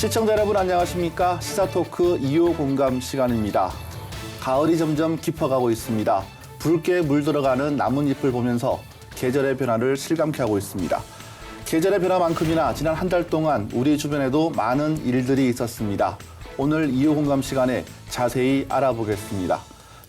시청자 여러분 안녕하십니까? 시사토크 2호 공감 시간입니다. 가을이 점점 깊어가고 있습니다. 붉게 물들어가는 나뭇잎을 보면서 계절의 변화를 실감케 하고 있습니다. 계절의 변화만큼이나 지난 한 달 동안 우리 주변에도 많은 일들이 있었습니다. 오늘 2호 공감 시간에 자세히 알아보겠습니다.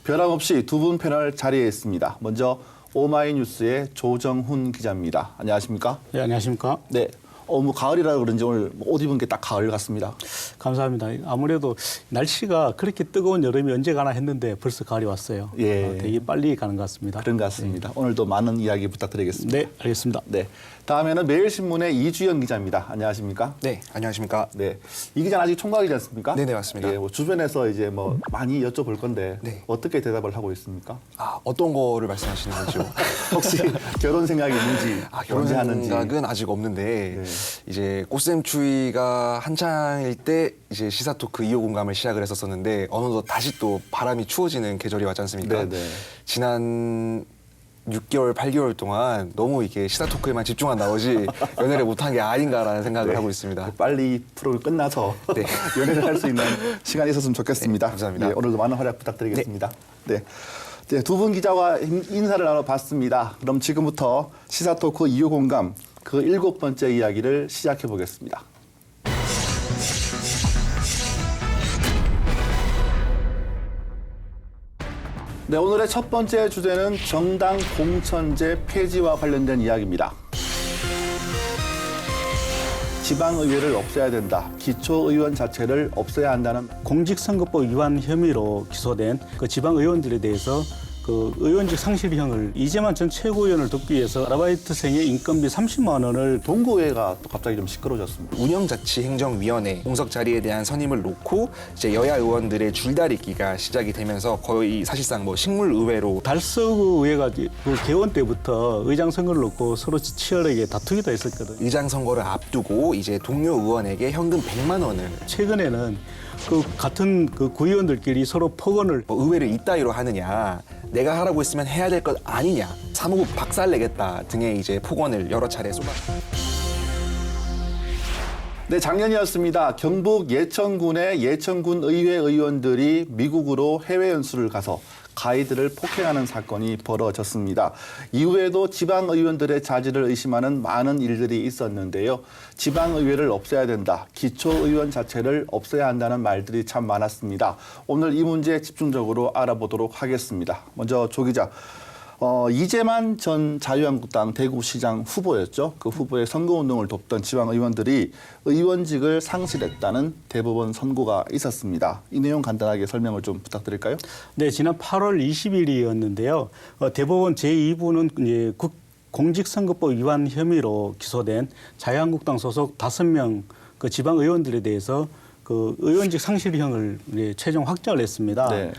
변함없이 두 분 패널 자리에 있습니다. 먼저 오마이뉴스의 조정훈 기자입니다. 안녕하십니까? 네, 안녕하십니까? 네. 뭐 가을이라 그런지 오늘 옷 입은 게 딱 가을 같습니다. 감사합니다. 아무래도 날씨가 그렇게 뜨거운 여름이 언제 가나 했는데 벌써 가을이 왔어요. 예. 되게 빨리 가는 것 같습니다. 그런 것 같습니다. 오늘도 많은 이야기 부탁드리겠습니다. 네, 알겠습니다. 네. 다음에는 매일신문의 이주연 기자입니다. 안녕하십니까? 네, 안녕하십니까? 네. 이 기자는 아직 총각이지 않습니까? 네네, 맞습니다. 예, 뭐 주변에서 이제 뭐 많이 여쭤볼 건데 네. 어떻게 대답을 하고 있습니까? 어떤 거를 말씀하시는 거죠? 혹시 결혼 생각이 있는지, 결혼 언제 하는지. 생각은 아직 없는데 네. 이제 꽃샘 추위가 한창일 때 이제 시사토크 2호 공감을 시작을 했었었는데 어느덧 다시 또 바람이 추워지는 계절이 왔지 않습니까? 네네. 지난 6개월, 8개월 동안 너무 이게 시사토크에만 집중한 나머지 연애를 못한 게 아닌가라는 생각을 네. 하고 있습니다. 빨리 프로를 끝나서 네. 연애를 할 수 있는 시간이 있었으면 좋겠습니다. 네, 감사합니다. 예, 오늘도 많은 활약 부탁드리겠습니다. 네. 네, 두 분 기자와 인사를 나눠봤습니다. 그럼 지금부터 시사토크 2호 공감 그 7번째 이야기를 시작해 보겠습니다. 네, 오늘의 첫 번째 주제는 정당 공천제 폐지와 관련된 이야기입니다. 지방의회를 없애야 된다. 기초의원 자체를 없애야 한다는 공직선거법 위반 혐의로 기소된 그 지방의원들에 대해서 그 의원직 상실형을 이재만 전 최고위원을 돕기 위해서 아르바이트생의 인건비 30만 원을 동구회가 또 갑자기 좀 시끄러워졌습니다. 운영자치행정위원회 공석 자리에 대한 선임을 놓고 이제 여야 의원들의 줄다리기가 시작이 되면서 거의 사실상 뭐 식물의회로 달서구 의회가 그 개원 때부터 의장 선거를 놓고 서로 치열하게 다투기도 했었거든요. 의장 선거를 앞두고 이제 동료 의원에게 현금 100만 원을 최근에는 그 같은 그 구의원들끼리 서로 폭언을 뭐 의회를 이따위로 하느냐, 내가 하라고 했으면 해야 될 것 아니냐, 사무국 박살내겠다 등의 이제 폭언을 여러 차례 쏟았습니다. 네, 작년이었습니다. 경북 예천군의 예천군 의회 의원들이 미국으로 해외 연수를 가서 가이드를 폭행하는 사건이 벌어졌습니다. 이후에도 지방의원들의 자질을 의심하는 많은 일들이 있었는데요. 지방의회를 없애야 된다. 기초의원 자체를 없애야 한다는 말들이 참 많았습니다. 오늘 이 문제 집중적으로 알아보도록 하겠습니다. 먼저 조 기자. 이재만 전 자유한국당 대구시장 후보였죠. 그 후보의 선거운동을 돕던 지방의원들이 의원직을 상실했다는 대법원 선고가 있었습니다. 이 내용 간단하게 설명을 좀 부탁드릴까요? 네, 지난 8월 20일이었는데요. 대법원 제2부는 이제 공직선거법 위반 혐의로 기소된 자유한국당 소속 5명 그 지방의원들에 대해서 그 의원직 상실형을 이제 최종 확정을 했습니다. 네.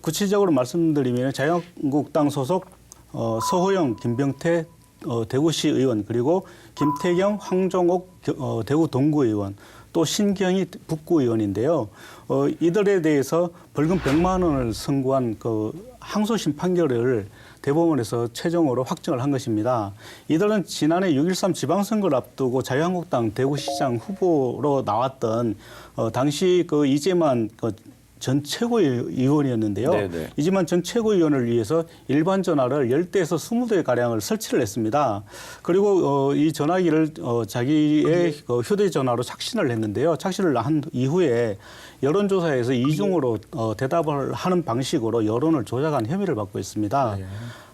구체적으로 말씀드리면 자유한국당 소속 서호영, 김병태 대구시 의원 그리고 김태경, 황종옥 대구 동구의원 또 신경희 북구의원인데요. 이들에 대해서 벌금 100만 원을 선고한 그 항소심 판결을 대법원에서 최종으로 확정을 한 것입니다. 이들은 지난해 6.13 지방선거를 앞두고 자유한국당 대구시장 후보로 나왔던 당시 그 이재만 전 최고위원이었는데요. 네네. 이재만 전 최고위원을 위해서 일반 전화를 10대에서 20대 가량을 설치를 했습니다. 그리고 이 전화기를 자기의 휴대전화로 착신을 했는데요. 착신을 한 이후에 여론조사에서 이중으로 대답을 하는 방식으로 여론을 조작한 혐의를 받고 있습니다.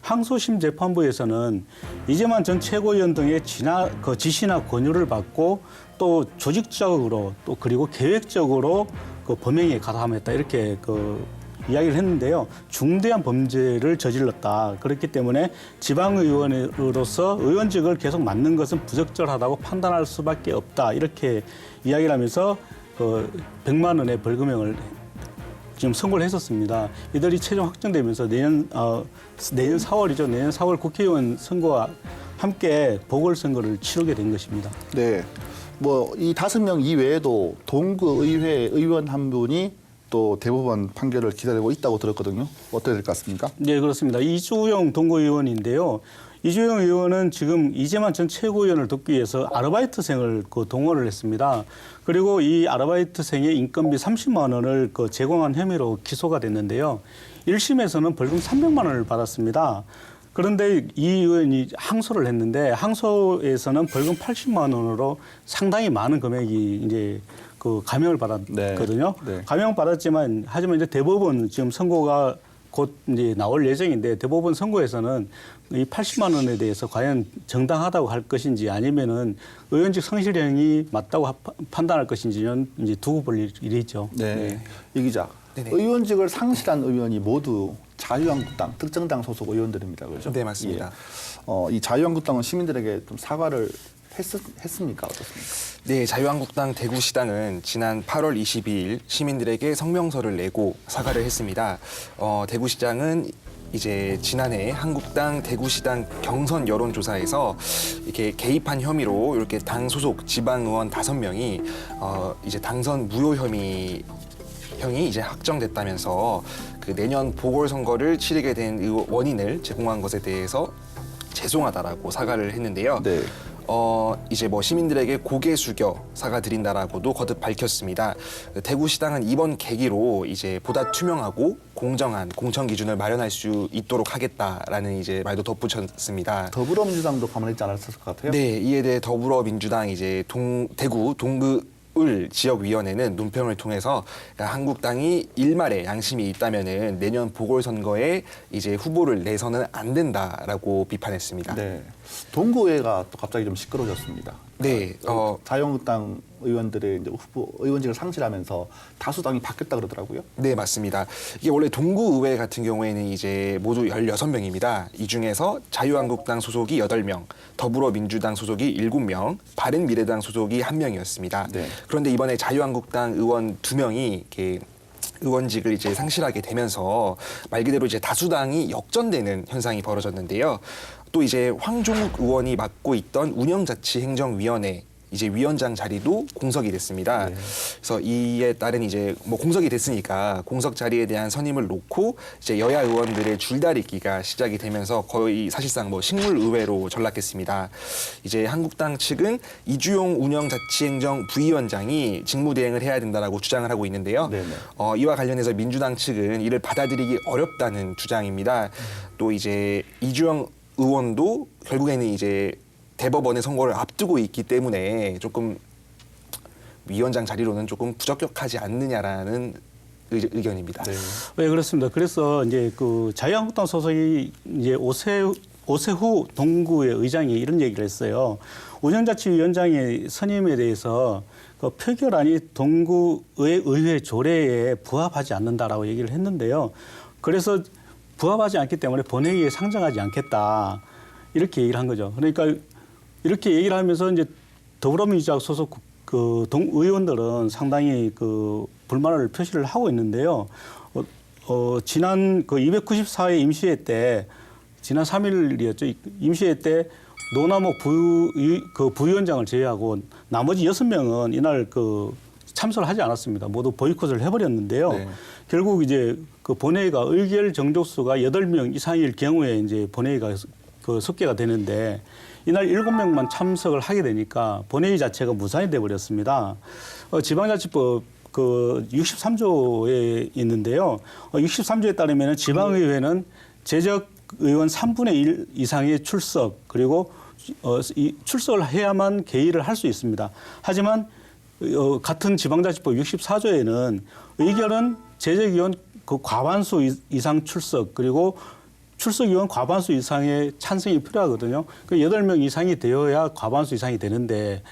항소심 재판부에서는 이재만 전 최고위원 등의 지시나 권유를 받고 또 조직적으로 또 그리고 계획적으로 그 범행에 가담했다 이렇게 그 이야기를 했는데요. 중대한 범죄를 저질렀다. 그렇기 때문에 지방의원으로서 의원직을 계속 맡는 것은 부적절하다고 판단할 수밖에 없다. 이렇게 이야기를 하면서 그 100만 원의 벌금형을 지금 선고를 했었습니다. 이들이 최종 확정되면서 내년 4월이죠. 내년 4월 국회의원 선거와 함께 보궐선거를 치르게 된 것입니다. 네. 뭐 이 5명 이외에도 동구의회 의원 한 분이 또 대법원 판결을 기다리고 있다고 들었거든요. 어떻게 될 것 같습니까? 네, 그렇습니다. 이주영 동구의원인데요. 이주영 의원은 지금 이재만 전 최고위원을 돕기 위해서 아르바이트생을 동원을 했습니다. 그리고 이 아르바이트생의 인건비 30만 원을 제공한 혐의로 기소가 됐는데요. 1심에서는 벌금 300만 원을 받았습니다. 그런데 이 의원이 항소를 했는데 항소에서는 벌금 80만 원으로 상당히 많은 금액이 이제 감형을 받았거든요. 네. 감형을 받았지만 하지만 이제 대법원 지금 선고가 곧 이제 나올 예정인데 대법원 선고에서는 이 80만 원에 대해서 과연 정당하다고 할 것인지 아니면은 의원직 상실형이 맞다고 판단할 것인지는 이제 두고 볼 일이죠. 네. 이 기자, 네네. 의원직을 상실한 의원이 모두 자유한국당 특정 당 소속 의원들입니다. 그렇죠? 네, 맞습니다. 이 자유한국당은 시민들에게 좀 사과를 했습니까? 어떻습니까? 네, 자유한국당 대구시당은 지난 8월 22일 시민들에게 성명서를 내고 사과를 했습니다. 대구시장은 이제 지난해 한국당 대구시당 경선 여론조사에서 이렇게 개입한 혐의로 이렇게 당 소속 지방의원 5명이 이제 당선 무효 혐의 형이 이제 확정됐다면서 그 내년 보궐선거를 치르게 된 원인을 제공한 것에 대해서 죄송하다라고 사과를 했는데요. 네. 이제 뭐 시민들에게 고개 숙여 사과드린다라고도 거듭 밝혔습니다. 대구시당은 이번 계기로 이제 보다 투명하고 공정한 공천 기준을 마련할 수 있도록 하겠다라는 이제 말도 덧붙였습니다. 더불어민주당도 가만히 있지 않았을 것 같아요. 네, 이에 대해 더불어민주당 이제 대구 동구을 지역위원회는 논평을 통해서 한국당이 일말의 양심이 있다면은 내년 보궐선거에 이제 후보를 내서는 안 된다라고 비판했습니다. 네. 동구의회가 또 갑자기 좀 시끄러워졌습니다. 네, 자유한국당 의원들의 이제 의원직을 상실하면서 다수당이 바뀌었다 그러더라고요. 네, 맞습니다. 이게 원래 동구의회 같은 경우에는 이제 모두 16명입니다. 이 중에서 자유한국당 소속이 8명, 더불어민주당 소속이 7명, 바른미래당 소속이 1명이었습니다. 네. 그런데 이번에 자유한국당 의원 2명이 이렇게 의원직을 이제 상실하게 되면서 말 그대로 이제 다수당이 역전되는 현상이 벌어졌는데요. 또 이제 황종욱 의원이 맡고 있던 운영자치행정위원회 이제 위원장 자리도 공석이 됐습니다. 네. 그래서 이에 따른 이제 뭐 공석이 됐으니까 공석 자리에 대한 선임을 놓고 이제 여야 의원들의 줄다리기가 시작이 되면서 거의 사실상 뭐 식물의회로 전락했습니다. 이제 한국당 측은 이주용 운영자치행정 부위원장이 직무대행을 해야 된다라고 주장을 하고 있는데요. 네네. 이와 관련해서 민주당 측은 이를 받아들이기 어렵다는 주장입니다. 또 이제 이주영 의원도 결국에는 이제 대법원의 선고를 앞두고 있기 때문에 조금 위원장 자리로는 조금 부적격하지 않느냐라는 의견입니다. 네. 네, 그렇습니다. 그래서 이제 자유한국당 소속이 이제 오세후 동구의 의장이 이런 얘기를 했어요. 운영자치위원장의 선임에 대해서 표결안이 동구의 의회 조례에 부합하지 않는다라고 얘기를 했는데요. 그래서 부합하지 않기 때문에 본회의에 상정하지 않겠다 이렇게 얘기를 한 거죠. 그러니까 이렇게 얘기를 하면서 이제 더불어민주당 소속 의원들은 상당히 불만을 표시를 하고 있는데요. 지난 294회 임시회 때 지난 3일이었죠. 임시회 때 노남욱 부위원장을 제외하고 나머지 6명은 이날 참석을 하지 않았습니다. 모두 보이콧을 해버렸는데요. 네. 결국 이제 본회의가 의결 정족수가 8명 이상일 경우에 이제 본회의가 속개가 되는데 이날 7명만 참석을 하게 되니까 본회의 자체가 무산이 돼 버렸습니다. 지방자치법 63조에 있는데요. 63조에 따르면 지방의회는 재적 의원 3분의 1 이상의 출석 그리고 출석을 해야만 개의를 할 수 있습니다. 하지만 같은 지방자치법 64조에는 의결은 재적의원 과반수 이상 출석 그리고 출석의원 과반수 이상의 찬성이 필요하거든요. 8명 이상이 되어야 과반수 이상이 되는데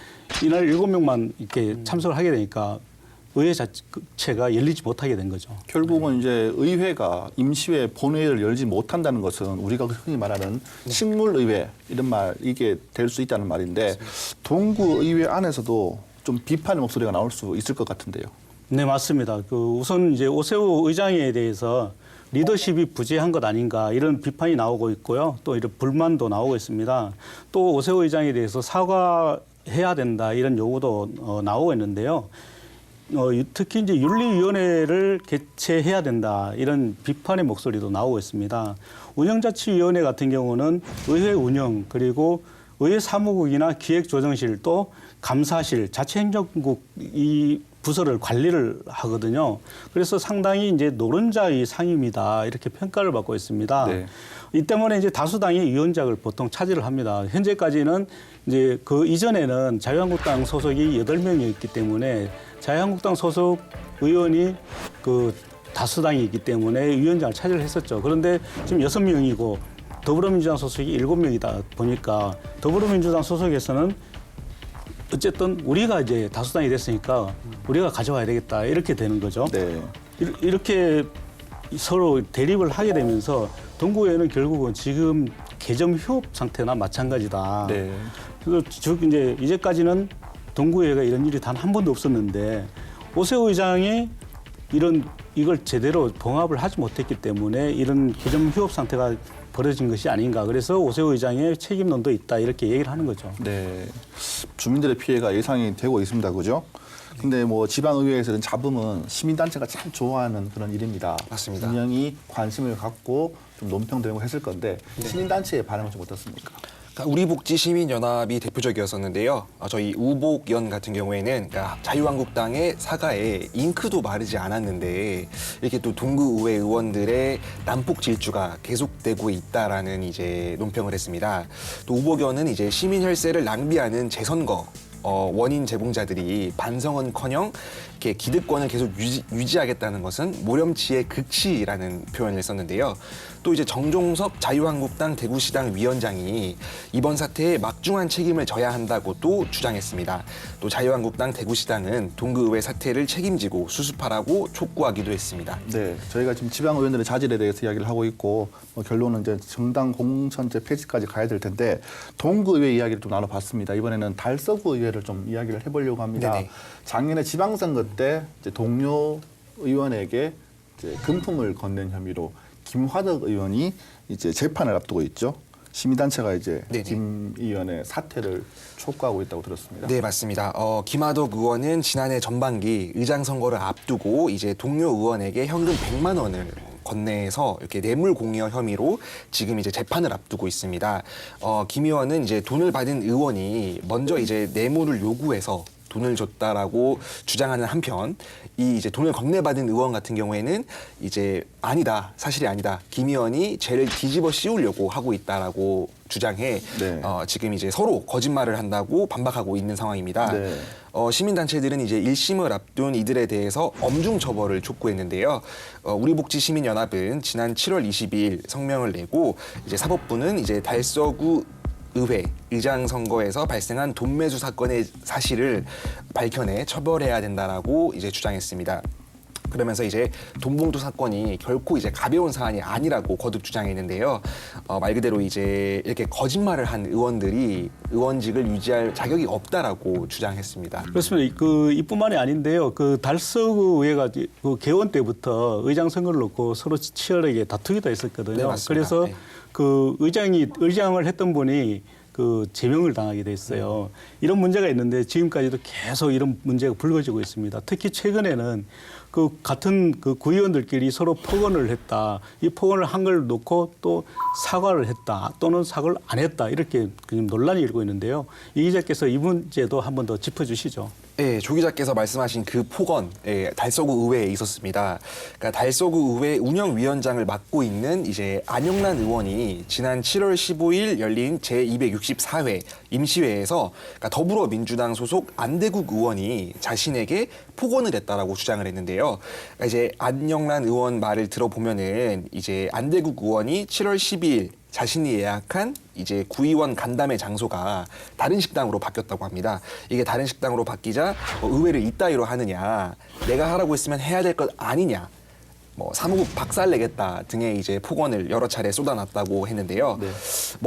이날 7명만 이렇게 참석을 하게 되니까 의회 자체가 열리지 못하게 된 거죠. 결국은 이제 의회가 임시회 본회의를 열지 못한다는 것은 우리가 흔히 말하는 식물의회 이런 말 이게 될 수 있다는 말인데 동구의회 안에서도 좀 비판의 목소리가 나올 수 있을 것 같은데요. 네, 맞습니다. 우선 이제 오세훈 의장에 대해서 리더십이 부재한 것 아닌가 이런 비판이 나오고 있고요. 또 이런 불만도 나오고 있습니다. 또 오세훈 의장에 대해서 사과해야 된다 이런 요구도 나오고 있는데요. 특히 이제 윤리위원회를 개최해야 된다 이런 비판의 목소리도 나오고 있습니다. 운영자치위원회 같은 경우는 의회 운영 그리고 의회 사무국이나 기획조정실 또 감사실, 자치행정국 이 부서를 관리를 하거든요. 그래서 상당히 이제 노른자의 상임이다 이렇게 평가를 받고 있습니다. 네. 이 때문에 이제 다수당이 위원장을 보통 차지를 합니다. 현재까지는 이제 그 이전에는 자유한국당 소속이 8명이었기 때문에 자유한국당 소속 의원이 그 다수당이기 때문에 위원장을 차지를 했었죠. 그런데 지금 6명이고 더불어민주당 소속이 7명이다 보니까 더불어민주당 소속에서는 어쨌든 우리가 이제 다수당이 됐으니까 우리가 가져와야 되겠다 이렇게 되는 거죠. 네. 이렇게 서로 대립을 하게 되면서 동구회는 결국은 지금 개점 휴업 상태나 마찬가지다. 네. 그래서 즉 이제 이제까지는 동구회가 이런 일이 단 한 번도 없었는데 오세훈 의장이 이걸 제대로 봉합을 하지 못했기 때문에 이런 개점 휴업 상태가 벌어진 것이 아닌가. 그래서 오세훈 의장의 책임론도 있다 이렇게 얘기를 하는 거죠. 네. 주민들의 피해가 예상이 되고 있습니다. 그죠? 근데 뭐 지방의회에서는 잡음은 시민단체가 참 좋아하는 그런 일입니다. 맞습니다. 분명히 관심을 갖고 좀 논평되고 했을 건데 시민단체의 반응은 좀 어떻습니까? 그러니까 우리복지시민연합이 대표적이었었는데요. 저희 우복연 같은 경우에는 그러니까 자유한국당의 사과에 잉크도 마르지 않았는데 이렇게 또 동구의회 의원들의 난폭 질주가 계속되고 있다라는 이제 논평을 했습니다. 또 우복연은 이제 시민 혈세를 낭비하는 재선거 원인 제공자들이 반성은커녕 이렇게 기득권을 계속 유지하겠다는 것은 모렴치의 극치라는 표현을 썼는데요. 또 이제 정종섭 자유한국당 대구시당 위원장이 이번 사태에 막중한 책임을 져야 한다고 또 주장했습니다. 또 자유한국당 대구시당은 동구의회 사태를 책임지고 수습하라고 촉구하기도 했습니다. 네, 저희가 지금 지방의원들의 자질에 대해서 이야기를 하고 있고 결론은 이제 정당 공천제 폐지까지 가야 될 텐데 동구의회 이야기를 좀 나눠봤습니다. 이번에는 달서구 의회를 좀 이야기를 해보려고 합니다. 네네. 작년에 지방선거 때 이제 동료 의원에게 이제 금품을 건넨 혐의로 김화덕 의원이 이제 재판을 앞두고 있죠. 시민단체가 이제 네네. 김 의원의 사퇴를 촉구하고 있다고 들었습니다. 네, 맞습니다. 김하덕 의원은 지난해 전반기 의장 선거를 앞두고 이제 동료 의원에게 현금 100만 원을 건네서 이렇게 뇌물 공여 혐의로 지금 이제 재판을 앞두고 있습니다. 김 의원은 이제 돈을 받은 의원이 먼저 이제 뇌물을 요구해서 돈을 줬다라고 주장하는 한편 이 이제 돈을 건네받은 의원 같은 경우에는 이제 아니다, 사실이 아니다. 김 의원이 죄를 뒤집어 씌우려고 하고 있다라고 주장해 네. 지금 이제 서로 거짓말을 한다고 반박하고 있는 상황입니다. 네. 시민단체들은 이제 1심을 앞둔 이들에 대해서 엄중 처벌을 촉구했는데요. 우리복지시민연합은 지난 7월 22일 성명을 내고 이제 사법부는 이제 달서구 의회 의장 선거에서 발생한 돈 매수 사건의 사실을 밝혀내 처벌해야 된다라고 이제 주장했습니다. 그러면서 이제 돈봉투 사건이 결코 이제 가벼운 사안이 아니라고 거듭 주장했는데요. 말 그대로 이제 이렇게 거짓말을 한 의원들이 의원직을 유지할 자격이 없다라고 주장했습니다. 그렇습니다. 이뿐만이 아닌데요. 달서구 의회가 그 개원 때부터 의장 선거를 놓고 서로 치열하게 다투기도 했었거든요. 네, 맞습니다. 그래서 네. 의장을 했던 분이 제명을 당하게 됐어요. 이런 문제가 있는데 지금까지도 계속 이런 문제가 불거지고 있습니다. 특히 최근에는 같은 구의원들끼리 서로 폭언을 했다. 이 폭언을 한 걸 놓고 또 사과를 했다. 또는 사과를 안 했다. 이렇게 지금 논란이 일고 있는데요. 이 기자께서 이 문제도 한 번 더 짚어주시죠. 네, 조 기자께서 말씀하신 그 폭언, 달서구 의회에 있었습니다. 그러니까 달서구 의회 운영위원장을 맡고 있는 이제 안영란 의원이 지난 7월 15일 열린 제264회 임시회에서 그러니까 더불어민주당 소속 안대국 의원이 자신에게 폭언을 했다라고 주장을 했는데요. 그러니까 이제 안영란 의원 말을 들어보면은 이제 안대국 의원이 7월 12일 자신이 예약한 이제 구의원 간담회 장소가 다른 식당으로 바뀌었다고 합니다. 이게 다른 식당으로 바뀌자 의회를 이따위로 하느냐, 내가 하라고 했으면 해야 될 것 아니냐, 사무국 박살내겠다 등의 이제 폭언을 여러 차례 쏟아놨다고 했는데요. 네.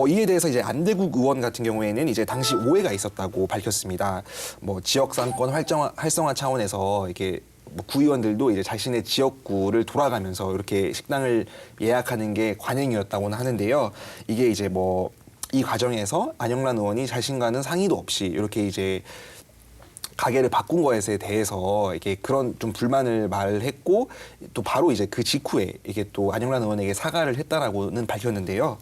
이에 대해서 이제 안대국 의원 같은 경우에는 이제 당시 오해가 있었다고 밝혔습니다. 지역 상권 활성화 차원에서 이렇게 구의원들도 이제 자신의 지역구를 돌아가면서 이렇게 식당을 예약하는 게 관행이었다고는 하는데요. 이게 이제 이 과정에서 안영란 의원이 자신과는 상의도 없이 이렇게 이제 가게를 바꾼 것에 대해서 이게 그런 좀 불만을 말했고 또 바로 이제 그 직후에 이게 또 안영란 의원에게 사과를 했다라고는 밝혔는데요.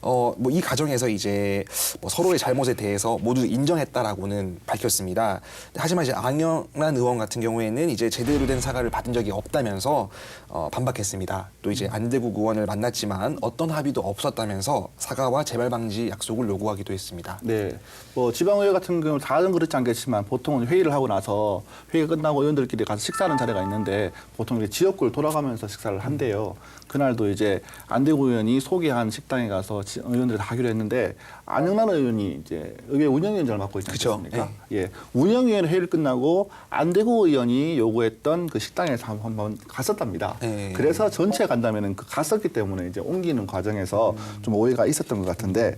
뭐 이 과정에서 이제 뭐 서로의 잘못에 대해서 모두 인정했다라고는 밝혔습니다. 하지만 이제 안영란 의원 같은 경우에는 이제 제대로 된 사과를 받은 적이 없다면서 반박했습니다. 또 이제 안대국 의원을 만났지만 어떤 합의도 없었다면서 사과와 재발 방지 약속을 요구하기도 했습니다. 네. 뭐 지방의회 같은 경우 다는 그렇지 않겠지만 보통은 회의를 하고 나서 회의가 끝나고 의원들끼리 가서 식사하는 자리가 있는데 보통 이렇게 지역구를 돌아가면서 식사를 한대요. 그날도 이제 안대국 의원이 소개한 식당에 가서 의원들이 다 하기로 했는데 안영란 의원이 이제 의회 운영위원장을 맡고 있지 그쵸. 않습니까? 예. 운영위원 회의를 끝나고 안대국 의원이 요구했던 그 식당에서 한번 갔었답니다. 네. 그래서 전체 간다면은 그 갔었기 때문에 이제 옮기는 과정에서 좀 오해가 있었던 것 같은데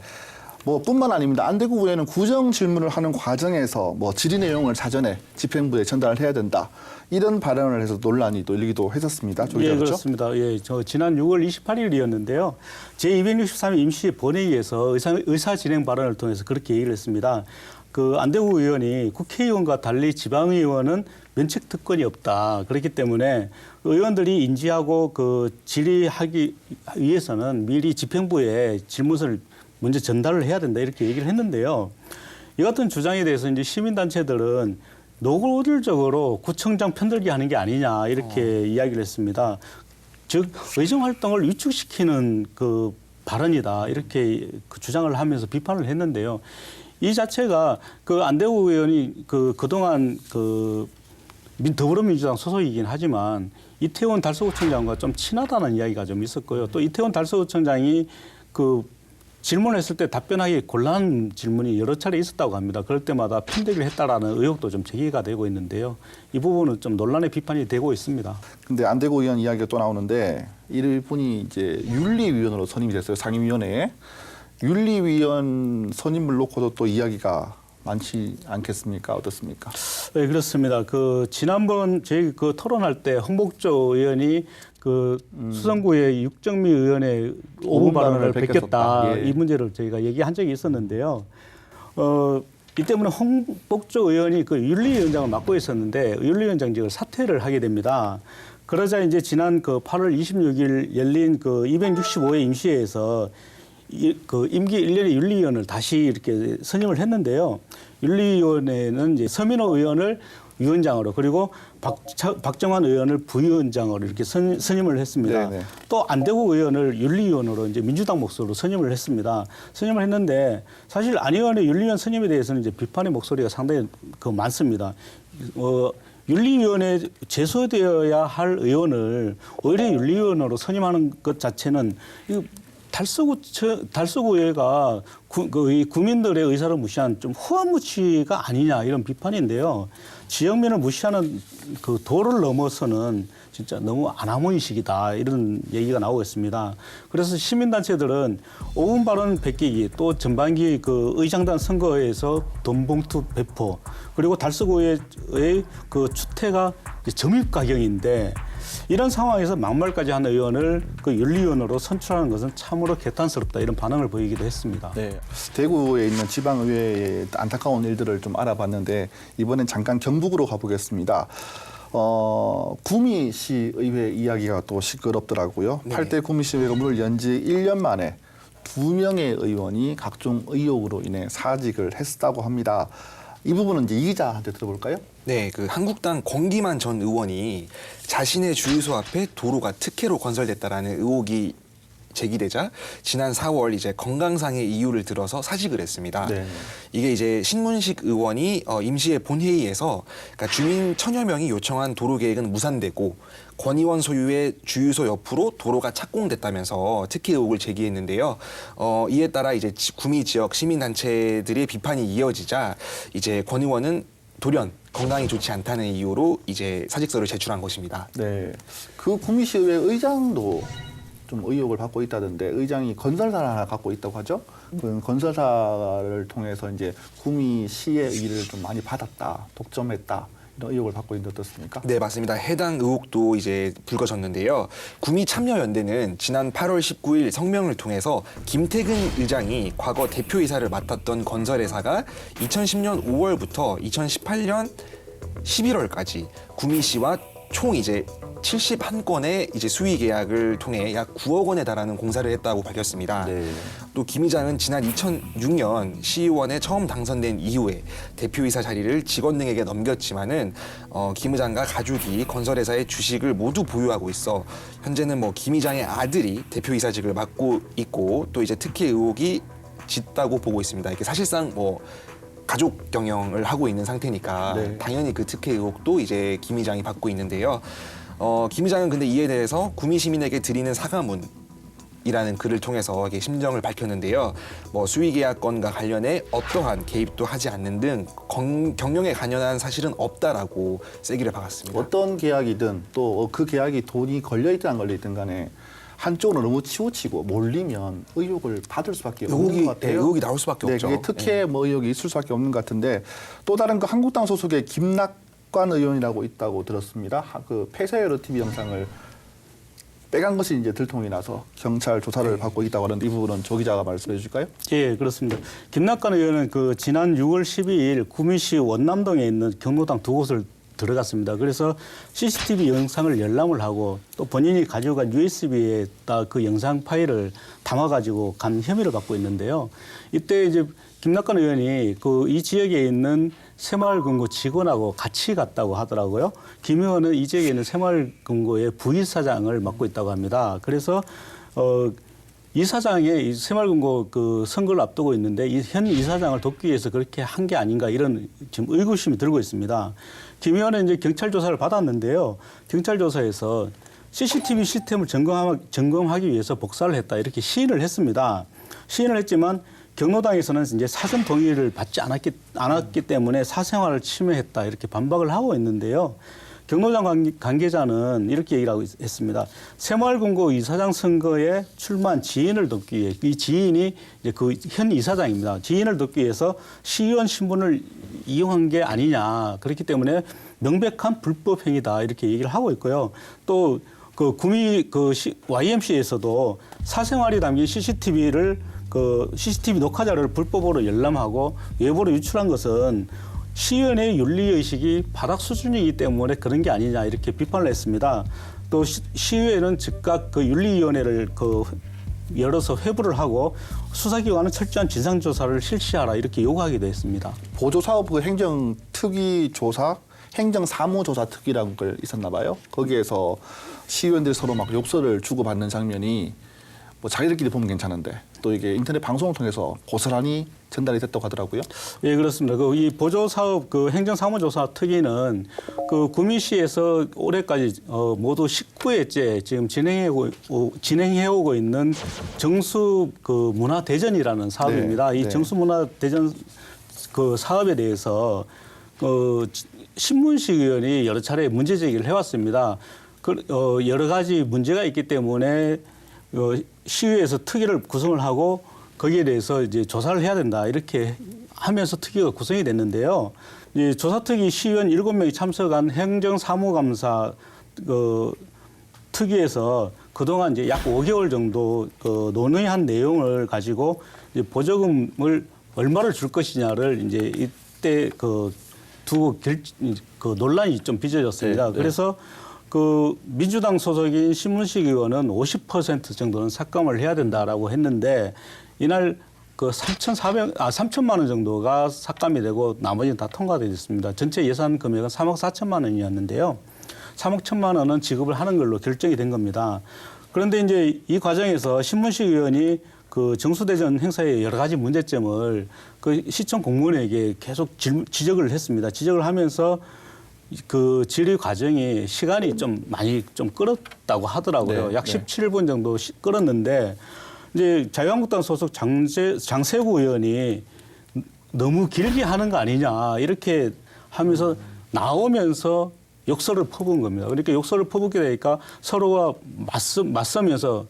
뭐 뿐만 아닙니다. 안대국 의원은 구정 질문을 하는 과정에서 뭐 질의 내용을 사전에 집행부에 전달을 해야 된다. 이런 발언을 해서 논란이 또 일기도 했었습니다. 예, 그렇습니다. 예, 저 지난 6월 28일이었는데요. 제263 임시 본회의에서 의사 진행 발언을 통해서 그렇게 얘기를 했습니다. 그 안대국 의원이 국회의원과 달리 지방의원은 면책 특권이 없다. 그렇기 때문에 의원들이 인지하고 그 질의하기 위해서는 미리 집행부에 질문서를 먼저 전달을 해야 된다. 이렇게 얘기를 했는데요. 이 같은 주장에 대해서 이제 시민단체들은 노골적으로 구청장 편들기 하는 게 아니냐 이렇게 이야기를 했습니다. 즉 의정 활동을 위축시키는 그 발언이다 이렇게 그 주장을 하면서 비판을 했는데요. 이 자체가 그 안대국 의원이 그동안 그 더불어민주당 소속이긴 하지만 이태원 달서구청장과 좀 친하다는 이야기가 좀 있었고요. 또 이태원 달서구청장이 그 질문했을 때 답변하기 곤란한 질문이 여러 차례 있었다고 합니다. 그럴 때마다 편들기를 했다라는 의혹도 좀 제기가 되고 있는데요. 이 부분은 좀 논란의 비판이 되고 있습니다. 근데 안대국 의원 이야기가 또 나오는데 이분이 이제 윤리위원으로 선임이 됐어요. 상임위원회에. 윤리위원 선임을 놓고도 또 이야기가 많지 않겠습니까? 어떻습니까? 네, 그렇습니다. 그 지난번 저희 그 토론할 때 홍복조 의원이 그 수성구의 육정미 의원의 오분 발언을 뵙겠다. 예. 이 문제를 저희가 얘기한 적이 있었는데요. 이 때문에 홍복조 의원이 그 윤리위원장을 맡고 있었는데 윤리위원장직을 사퇴를 하게 됩니다. 그러자 이제 지난 그 8월 26일 열린 그 265회 임시회에서 그 임기 1년의 윤리위원을 다시 이렇게 선임을 했는데요. 윤리위원회는 이제 서민호 의원을 위원장으로 그리고 박정환 의원을 부위원장으로 이렇게 선임을 했습니다. 네네. 또 안대국 의원을 윤리위원으로 이제 민주당 목소리로 선임을 했습니다. 선임을 했는데 사실 안 의원의 윤리위원 선임에 대해서는 이제 비판의 목소리가 상당히 많습니다. 윤리위원회에 제소되어야 할 의원을 오히려 윤리위원으로 선임하는 것 자체는 달서구의회가 국민들의 의사를 무시한 좀 후한무치가 아니냐 이런 비판인데요. 지역민을 무시하는 그 도를 넘어서는 진짜 너무 아나무인식이다 이런 얘기가 나오고 있습니다. 그래서 시민단체들은 5분 발언 베끼기 또 전반기 그 의장단 선거에서 돈 봉투 배포 그리고 달서구의 그 추태가 점입가경인데 이런 상황에서 막말까지 한 의원을 그 윤리위원으로 선출하는 것은 참으로 개탄스럽다 이런 반응을 보이기도 했습니다. 네. 대구에 있는 지방의회의 안타까운 일들을 좀 알아봤는데 이번엔 잠깐 경북으로 가보겠습니다. 구미시 의회 이야기가 또 시끄럽더라고요. 네. 8대 구미시의회가 문을 연 지 1년 만에 2명의 의원이 각종 의혹으로 인해 사직을 했다고 합니다. 이 부분은 이제 이 기자한테 들어볼까요? 네, 그 한국당 권기만 전 의원이 자신의 주유소 앞에 도로가 특혜로 건설됐다라는 의혹이 제기되자 지난 4월 이제 건강상의 이유를 들어서 사직을 했습니다. 네. 이게 이제 신문식 의원이 임시회 본회의에서 그러니까 주민 1000여 명이 요청한 도로 계획은 무산되고 권 의원 소유의 주유소 옆으로 도로가 착공됐다면서 특혜 의혹을 제기했는데요. 이에 따라 이제 구미 지역 시민단체들의 비판이 이어지자 이제 권 의원은 돌연 건강이 좋지 않다는 이유로 이제 사직서를 제출한 것입니다. 네. 그 구미시의회 의장도 좀 의혹을 받고 있다던데 의장이 건설사를 하나 갖고 있다고 하죠. 그 건설사를 통해서 이제 구미시의 일을 좀 많이 받았다, 독점했다 이런 의혹을 받고 있는데 어떻습니까? 네, 맞습니다. 해당 의혹도 이제 불거졌는데요. 구미참여연대는 지난 8월 19일 성명을 통해서 김태근 의장이 과거 대표이사를 맡았던 건설회사가 2010년 5월부터 2018년 11월까지 구미시와 총 이제 71건의 이제 수의 계약을 통해 약 9억 원에 달하는 공사를 했다고 밝혔습니다. 네. 또 김 의장은 지난 2006년 시의원에 처음 당선된 이후에 대표이사 자리를 직원 등에게 넘겼지만은 김 의장과 가족이 건설회사의 주식을 모두 보유하고 있어 현재는 뭐 김 의장의 아들이 대표이사직을 맡고 있고 또 이제 특혜 의혹이 짙다고 보고 있습니다. 이게 사실상 뭐 가족 경영을 하고 있는 상태니까 네. 당연히 그 특혜 의혹도 이제 김 의장이 받고 있는데요. 김 의장은 근데 이에 대해서 구미 시민에게 드리는 사과문이라는 글을 통해서 이게 심정을 밝혔는데요. 뭐 수의 계약건과 관련해 어떠한 개입도 하지 않는 등 경영에 관여한 사실은 없다라고 세기를 박았습니다. 어떤 계약이든 또 그 계약이 돈이 걸려있든 안 걸려있든 간에 한쪽으로 너무 치우치고 몰리면 의혹을 받을 수밖에 없는 것 같아요. 의혹이 나올 수밖에 네, 없죠. 그게 특혜 뭐 의혹이 있을 수밖에 없는 것 같은데 또 다른 그 한국당 소속의 김낙관 의원이라고 있다고 들었습니다. 그 폐쇄여러 TV 영상을 빼간 것이 이제 들통이 나서 경찰 조사를 받고 있다고 하는데 이 부분은 조 기자가 말씀해 주실까요? 예, 그렇습니다. 김낙관 의원은 그 지난 6월 12일 구미시 원남동에 있는 경로당 두 곳을 들어갔습니다. 그래서 CCTV 영상을 열람을 하고 또 본인이 가져간 USB에다 그 영상 파일을 담아가지고 간 혐의를 받고 있는데요. 이때 이제 김낙관 의원이 그 이 지역에 있는 새마을금고 직원하고 같이 갔다고 하더라고요. 김 의원은 이 지역에 있는 새마을금고의 부이사장을 맡고 있다고 합니다. 그래서 이사장의 이 새마을금고 그 선거를 앞두고 있는데 이 현 이사장을 돕기 위해서 그렇게 한 게 아닌가 이런 지금 의구심이 들고 있습니다. 김 의원은 이제 경찰 조사를 받았는데요. 경찰 조사에서 CCTV 시스템을 점검하기 위해서 복사를 했다 이렇게 시인을 했습니다. 시인을 했지만 경로당에서는 이제 사전 동의를 받지 않았기 때문에 사생활을 침해했다 이렇게 반박을 하고 있는데요. 경로당 관계자는 이렇게 얘기를 하고 했습니다. 새마을금고 이사장 선거에 출마한 지인을 돕기 위해 이 지인이 이제 그 현 이사장입니다. 지인을 돕기 위해서 시의원 신분을 이용한 게 아니냐. 그렇기 때문에 명백한 불법 행위다 이렇게 얘기를 하고 있고요. 또 그 구미 그 YMC에서도 사생활이 담긴 CCTV를 그 CCTV 녹화 자료를 불법으로 열람하고 외부로 유출한 것은 시의원의 윤리의식이 바닥 수준이기 때문에 그런 게 아니냐 이렇게 비판을 했습니다. 또 시의회는 즉각 그 윤리위원회를 열어서 회부를 하고 수사기관은 철저한 진상조사를 실시하라 이렇게 요구하기도 했습니다. 보조사업 그 행정특위조사, 행정사무조사특위라는 걸 있었나 봐요. 거기에서 시의원들이 서로 막 욕설을 주고받는 장면이 뭐 자기들끼리 보면 괜찮은데 또 이게 인터넷 방송을 통해서 고스란히 전달이 됐다고 하더라고요. 예, 그렇습니다. 이 보조사업 그 행정사무조사 특위는 그 구미시에서 올해까지 모두 19회째 지금 진행해오고 있는 정수 그 문화대전이라는 사업입니다. 네, 이 네. 정수 문화대전 그 사업에 대해서 신문식 의원이 여러 차례 문제 제기를 해왔습니다. 여러 가지 문제가 있기 때문에 시의회에서 특위를 구성을 하고 거기에 대해서 이제 조사를 해야 된다 이렇게 하면서 특위가 구성이 됐는데요. 이 조사특위 시의원 7명이 참석한 행정사무감사 특위에서 그동안 이제 그 약 5개월 정도 논의한 내용을 가지고 이제 보조금을 얼마를 줄 것이냐를 이제 이때 두고 논란이 좀 빚어졌습니다. 네, 네. 그래서 그 민주당 소속인 신문식 의원은 50% 정도는 삭감을 해야 된다라고 했는데 이날 그 3천만 원 정도가 삭감이 되고 나머지는 다 통과되었습니다. 전체 예산 금액은 3억 4천만 원이었는데요. 3억 1천만 원은 지급을 하는 걸로 결정이 된 겁니다. 그런데 이제 이 과정에서 신문식 의원이 그 정수대전 행사의 여러 가지 문제점을 그 시청 공무원에게 계속 지적을 했습니다. 지적을 하면서 그 질의 과정이 시간이 좀 많이 좀 끌었다고 하더라고요. 네, 약 네. 17분 정도 끌었는데 이제 자유한국당 소속 장세구 의원이 너무 길게 하는 거 아니냐 이렇게 하면서 나오면서 욕설을 퍼부은 겁니다. 그러니까 욕설을 퍼붓게 되니까 서로가 맞서면서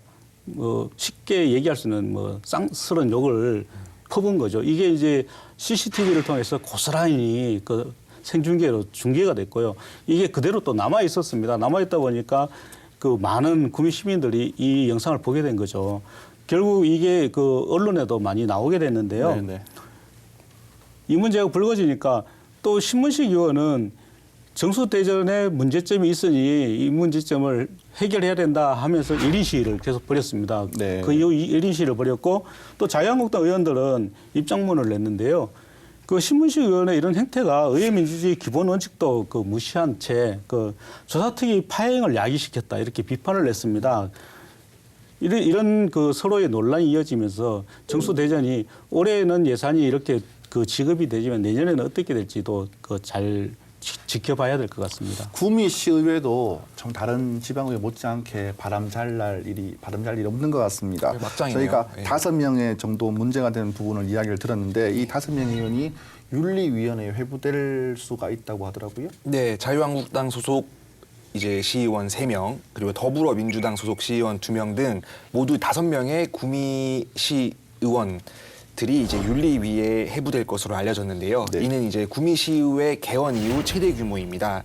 쉽게 얘기할 수 있는 쌍스러운 욕을 퍼부은 거죠. 이게 이제 CCTV를 통해서 고스란히 생중계로 중계가 됐고요. 이게 그대로 또 남아 있었습니다. 남아 있다 보니까 그 많은 구미 시민들이 이 영상을 보게 된 거죠. 결국 이게 그 언론에도 많이 나오게 됐는데요. 네네. 이 문제가 불거지니까 또 신문식 의원은 정수대전에 문제점이 있으니 이 문제점을 해결해야 된다 하면서 1인 시위를 계속 벌였습니다. 네. 그 이후 1인 시위를 벌였고 또 자유한국당 의원들은 입장문을 냈는데요. 그 신문식 의원의 이런 행태가 의회민주주의 기본 원칙도 그 무시한 채 그 조사특위 파행을 야기시켰다 이렇게 비판을 냈습니다. 이런 그 서로의 논란이 이어지면서 정수대전이 올해는 예산이 이렇게 그 지급이 되지만 내년에는 어떻게 될지도 그 잘 지켜봐야 될 것 같습니다. 구미시의회도 좀 다른 지방의회 못지않게 바람 잘 일이 없는 것 같습니다. 네, 막장이네요. 저희가 네. 5명의 정도 문제가 되는 부분을 이야기를 들었는데 이 5명 의원이 윤리위원회에 회부될 수가 있다고 하더라고요. 네, 자유한국당 소속 이제 시의원 3명, 그리고 더불어민주당 소속 시의원 2명 등 모두 5명의 구미시 의원들이 이제 윤리위에 회부될 것으로 알려졌는데요. 네. 이는 이제 구미시의회 개원 이후 최대 규모입니다.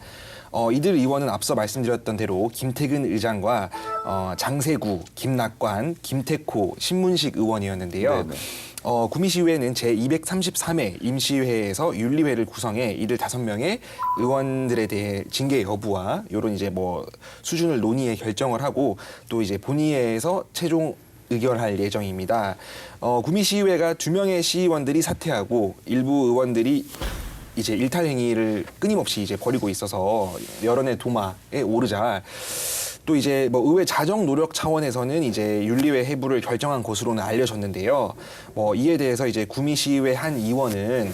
이들 의원은 앞서 말씀드렸던 대로 김태근 의장과 장세구, 김낙관, 김태코, 신문식 의원이었는데요. 네네. 구미시의회는 제233회 임시회에서 윤리회를 구성해 이들 5명의 의원들에 대해 징계 여부와 이런 이제 뭐 수준을 논의해 결정을 하고 또 이제 본의회에서 최종 의결할 예정입니다. 구미시의회가 2명의 시의원들이 사퇴하고 일부 의원들이 이제 일탈 행위를 끊임없이 이제 벌이고 있어서 여론의 도마에 오르자 또 이제 뭐 의회 자정 노력 차원에서는 이제 윤리회 회부를 결정한 것으로는 알려졌는데요. 이에 대해서 이제 구미시의회 한 의원은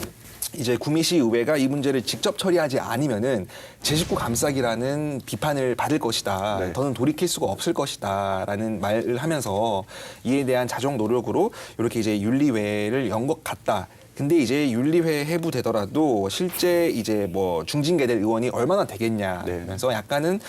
이제 구미시의회가 이 문제를 직접 처리하지 않으면은 제 식구 감싸기라는 비판을 받을 것이다. 네. 더는 돌이킬 수가 없을 것이다라는 말을 하면서 이에 대한 자정 노력으로 이렇게 이제 윤리회를 연 것 같다. 근데 이제 윤리회 회부되더라도 실제 이제 뭐 중징계될 의원이 얼마나 되겠냐. 네. 그래서 약간은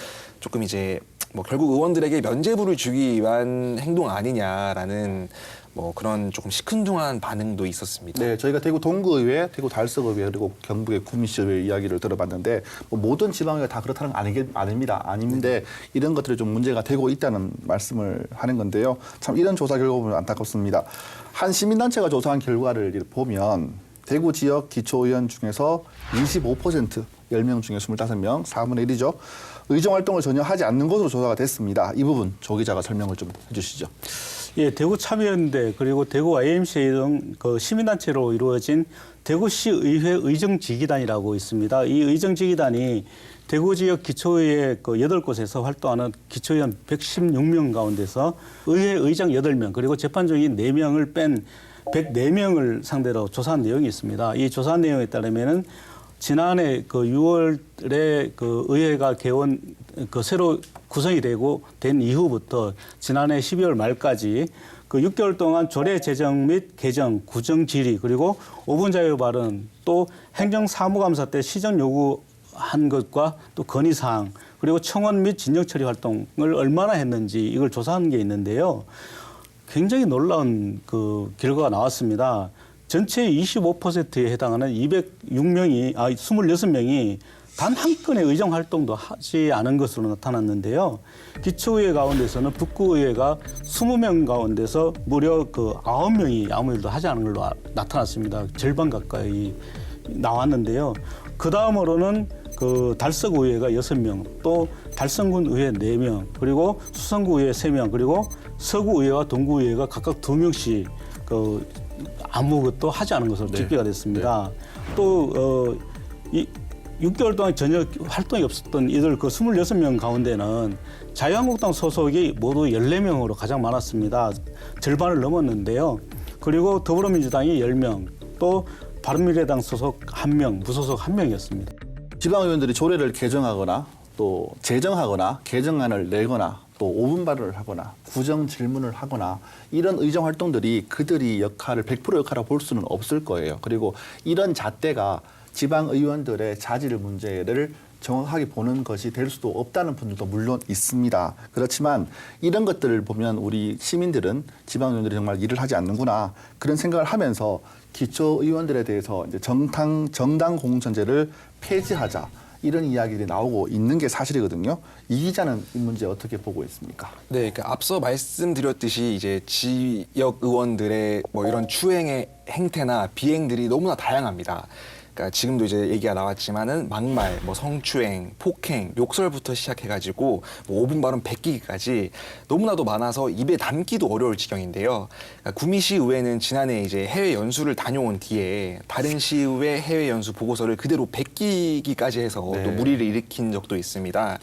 조금 이제 뭐 결국 의원들에게 면죄부를 주기 위한 행동 아니냐라는 뭐 그런 조금 시큰둥한 반응도 있었습니다. 네, 저희가 대구 동구의회, 대구 달서구의회 그리고 경북의 구미시의회 이야기를 들어봤는데 뭐 모든 지방의회가 다 그렇다는 건 아닙니다. 아닌데 이런 것들이 좀 문제가 되고 있다는 말씀을 하는 건데요. 참 이런 조사 결과 보면 안타깝습니다. 한 시민단체가 조사한 결과를 보면 대구 지역 기초의원 중에서 25%, 10명 중에 25명, 4분의 1이죠. 의정활동을 전혀 하지 않는 것으로 조사가 됐습니다. 이 부분 조 기자가 설명을 좀 해주시죠. 예, 대구 참여연대 그리고 대구 IMCA 등 그 시민단체로 이루어진 대구시 의회 의정지기단이라고 있습니다. 이 의정지기단이 대구 지역 기초의회 그 8곳에서 활동하는 기초의원 116명 가운데서 의회 의장 8명 그리고 재판 중인 4명을 뺀 104명을 상대로 조사한 내용이 있습니다. 이 조사한 내용에 따르면은 지난해 그 6월에 그 의회가 개원 그 새로 구성이 되고 된 이후부터 지난해 12월 말까지 그 6개월 동안 조례 제정 및 개정, 구정 질의 그리고 5분 자유 발언 또 행정사무감사 때 시정 요구한 것과 또 건의사항 그리고 청원 및 진정 처리 활동을 얼마나 했는지 이걸 조사한 게 있는데요. 굉장히 놀라운 그 결과가 나왔습니다. 전체의 25%에 해당하는 26명이 단 한 건의 의정 활동도 하지 않은 것으로 나타났는데요. 기초의회 가운데서는 북구의회가 20명 가운데서 무려 그 9명이 아무 일도 하지 않은 걸로 나타났습니다. 절반 가까이 나왔는데요. 그 다음으로는 그 달서구의회가 6명, 또 달성군 의회 4명, 그리고 수성구의회 3명, 그리고 서구의회와 동구의회가 각각 2명씩 그 아무것도 하지 않은 것으로 집계가 됐습니다. 또 이 6개월 동안 전혀 활동이 없었던 이들 그 26명 가운데는 자유한국당 소속이 모두 14명으로 가장 많았습니다. 절반을 넘었는데요. 그리고 더불어민주당이 10명, 또 바른미래당 소속 1명, 무소속 1명이었습니다. 지방의원들이 조례를 개정하거나 또 제정하거나 개정안을 내거나 또 5분 발언을 하거나 구정 질문을 하거나 이런 의정 활동들이 그들이 100% 역할을 볼 수는 없을 거예요. 그리고 이런 잣대가 지방의원들의 자질 문제를 정확하게 보는 것이 될 수도 없다는 분들도 물론 있습니다. 그렇지만 이런 것들을 보면 우리 시민들은 지방의원들이 정말 일을 하지 않는구나 그런 생각을 하면서 기초의원들에 대해서 이제 정당 공천제를 폐지하자 이런 이야기들이 나오고 있는 게 사실이거든요. 이 기자는 이 문제 어떻게 보고 있습니까? 네, 그러니까 앞서 말씀드렸듯이 이제 지역 의원들의 뭐 이런 추행의 행태나 비행들이 너무나 다양합니다. 그러니까 지금도 이제 얘기가 나왔지만은 막말, 뭐 성추행, 폭행, 욕설부터 시작해가지고 뭐 5분 발언 베끼기까지 너무나도 많아서 입에 담기도 어려울 지경인데요. 그러니까 구미시 의회는 지난해 이제 해외 연수를 다녀온 뒤에 다른 시의회 해외 연수 보고서를 그대로 베끼기까지 해서 네. 또 물의를 일으킨 적도 있습니다.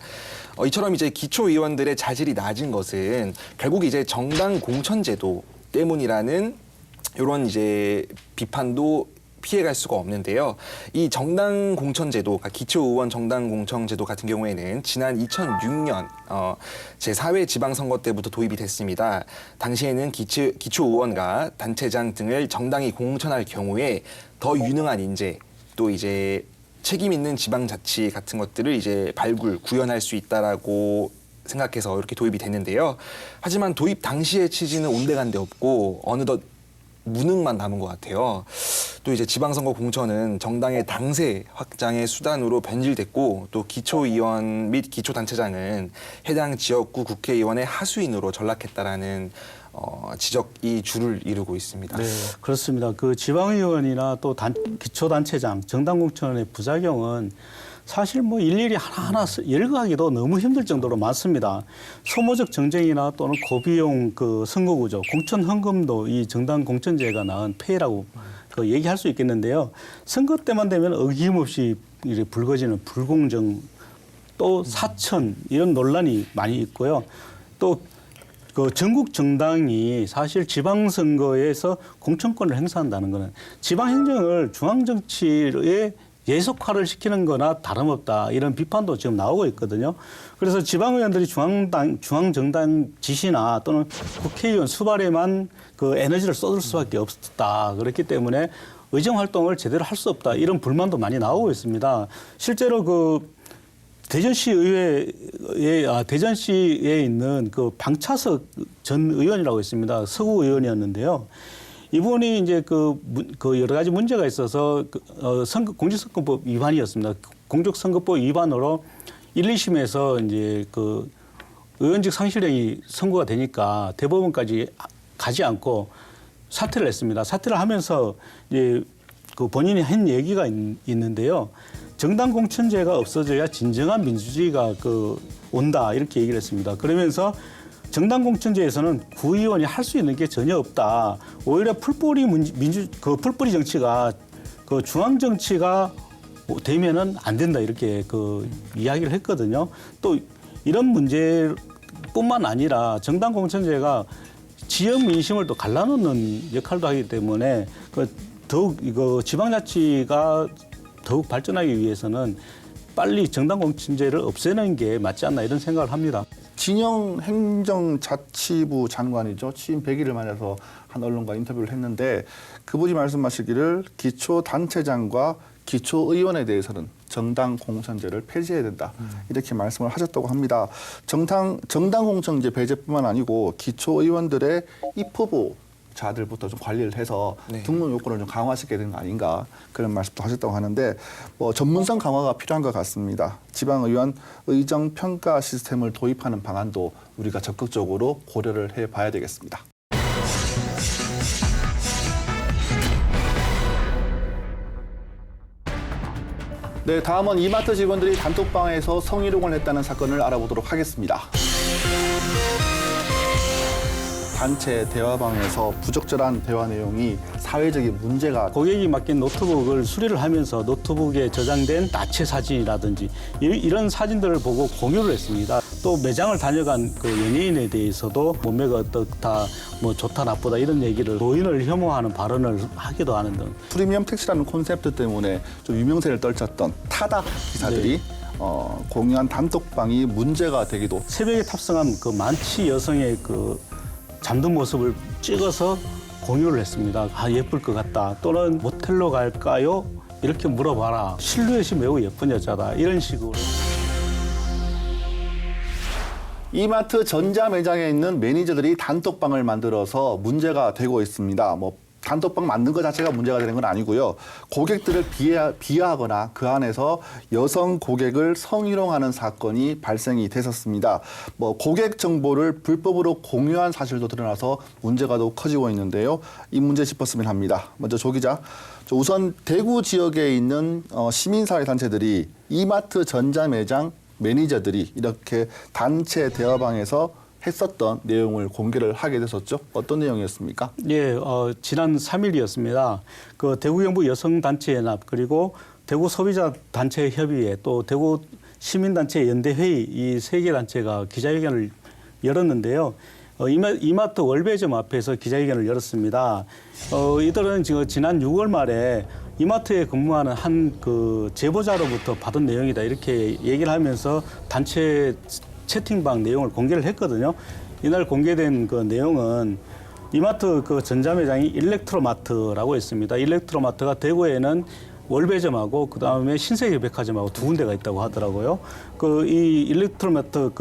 이처럼 이제 기초의원들의 자질이 낮은 것은 결국 이제 정당 공천제도 때문이라는 이런 이제 비판도 피해갈 수가 없는데요. 이 정당 공천제도, 그러니까 기초의원 정당 공천제도 같은 경우에는 지난 2006년 제4회 지방선거 때부터 도입이 됐습니다. 당시에는 기초의원과 단체장 등을 정당이 공천할 경우에 더 유능한 인재, 또 이제 책임 있는 지방자치 같은 것들을 이제 구현할 수 있다라고 생각해서 이렇게 도입이 됐는데요. 하지만 도입 당시의 취지는 온데간데 없고 어느덧 무능만 남은 것 같아요. 또 이제 지방선거 공천은 정당의 당세 확장의 수단으로 변질됐고 또 기초의원 및 기초단체장은 해당 지역구 국회의원의 하수인으로 전락했다라는 지적이 줄을 이루고 있습니다. 네, 그렇습니다. 그 지방의원이나 또 기초단체장, 정당공천의 부작용은 사실 뭐 일일이 하나하나 열거하기도 너무 힘들 정도로 많습니다. 소모적 정쟁이나 또는 고비용 그 선거구조, 공천 헌금도 이 정당 공천제가 낳은 폐해라고 그 얘기할 수 있겠는데요. 선거 때만 되면 어김없이 이제 불거지는 불공정, 또 사천 이런 논란이 많이 있고요. 또 그 전국 정당이 사실 지방선거에서 공천권을 행사한다는 것은 지방행정을 중앙정치에 예속화를 시키는 거나 다름없다 이런 비판도 지금 나오고 있거든요. 그래서 지방의원들이 중앙정당 지시나 또는 국회의원 수발에만 그 에너지를 쏟을 수밖에 없다. 그렇기 때문에 의정활동을 제대로 할 수 없다. 이런 불만도 많이 나오고 있습니다. 실제로 그 대전시 의회에 대전시에 있는 그 방차석 전 의원이라고 있습니다. 서구 의원이었는데요. 이분이 이제 그 여러 가지 문제가 있어서 공직선거법 위반이었습니다. 공직선거법 위반으로 1, 2심에서 이제 그 의원직 상실형이 선고가 되니까 대법원까지 가지 않고 사퇴를 했습니다. 사퇴를 하면서 이제 그 본인이 한 얘기가 있는데요. 정당 공천제가 없어져야 진정한 민주주의가 온다 이렇게 얘기를 했습니다. 그러면서 정당 공천제에서는 구의원이 할 수 있는 게 전혀 없다. 오히려 풀뿌리 풀뿌리 정치가 그 중앙 정치가 되면은 안 된다 이렇게 이야기를 했거든요. 또 이런 문제뿐만 아니라 정당 공천제가 지역 민심을 또 갈라놓는 역할도 하기 때문에 더욱 지방자치가 더욱 발전하기 위해서는 빨리 정당 공천제를 없애는 게 맞지 않나 이런 생각을 합니다. 진영 행정자치부 장관이죠. 취임 100일을 맞아서 한 언론과 인터뷰를 했는데 그분이 말씀하시기를 기초단체장과 기초의원에 대해서는 정당 공천제를 폐지해야 된다. 이렇게 말씀을 하셨다고 합니다. 정당 공천제 배제뿐만 아니고 기초의원들의 입후보자들부터 좀 관리를 해서 네. 등록 요건을 좀 강화시켜야 되는 거 아닌가 그런 말씀도 하셨다고 하는데 전문성 강화가 필요한 것 같습니다. 지방의원 의정 평가 시스템을 도입하는 방안도 우리가 적극적으로 고려를 해봐야 되겠습니다. 네, 다음은 이마트 직원들이 단톡방에서 성희롱을 했다는 사건을 알아보도록 하겠습니다. 단체 대화방에서 부적절한 대화 내용이 사회적인 문제가 고객이 맡긴 노트북을 수리를 하면서 노트북에 저장된 나체 사진이라든지 이런 사진들을 보고 공유를 했습니다. 또 매장을 다녀간 그 연예인에 대해서도 몸매가 어떻다, 뭐 좋다 나쁘다 이런 얘기를 노인을 혐오하는 발언을 하기도 하는 등 프리미엄 택시라는 콘셉트 때문에 좀 유명세를 떨쳤던 타다 기사들이 공유한 단톡방이 문제가 되기도 새벽에 탑승한 그 만취 여성의 잠든 모습을 찍어서 공유를 했습니다. 예쁠 것 같다. 또는 모텔로 갈까요? 이렇게 물어봐라. 실루엣이 매우 예쁜 여자다. 이런 식으로. 이마트 전자 매장에 있는 매니저들이 단톡방을 만들어서 문제가 되고 있습니다. 뭐 단톡방 만든 것 자체가 문제가 되는 건 아니고요. 고객들을 비하하거나 그 안에서 여성 고객을 성희롱하는 사건이 발생이 됐었습니다. 뭐 고객 정보를 불법으로 공유한 사실도 드러나서 문제가 더욱 커지고 있는데요. 이 문제 짚었으면 합니다. 먼저 조 기자, 우선 대구 지역에 있는 시민사회 단체들이 이마트 전자 매장 매니저들이 이렇게 단체 대화방에서 했었던 내용을 공개를 하게 됐었죠. 어떤 내용이었습니까? 예, 지난 3일이었습니다. 그 대구 경북 여성단체연합 그리고 대구 소비자단체협의회 또 대구 시민단체 연대회의 이 세 개 단체가 기자회견을 열었는데요. 이마트 월배점 앞에서 기자회견을 열었습니다. 이들은 지난 6월 말에 이마트에 근무하는 한 그 제보자로부터 받은 내용이다 이렇게 얘기를 하면서 단체 채팅방 내용을 공개를 했거든요. 이날 공개된 그 내용은 이마트 그 전자매장이 일렉트로마트라고 있습니다. 일렉트로마트가 대구에는 월배점하고 그 다음에 신세계백화점하고 두 군데가 있다고 하더라고요. 그 이 일렉트로마트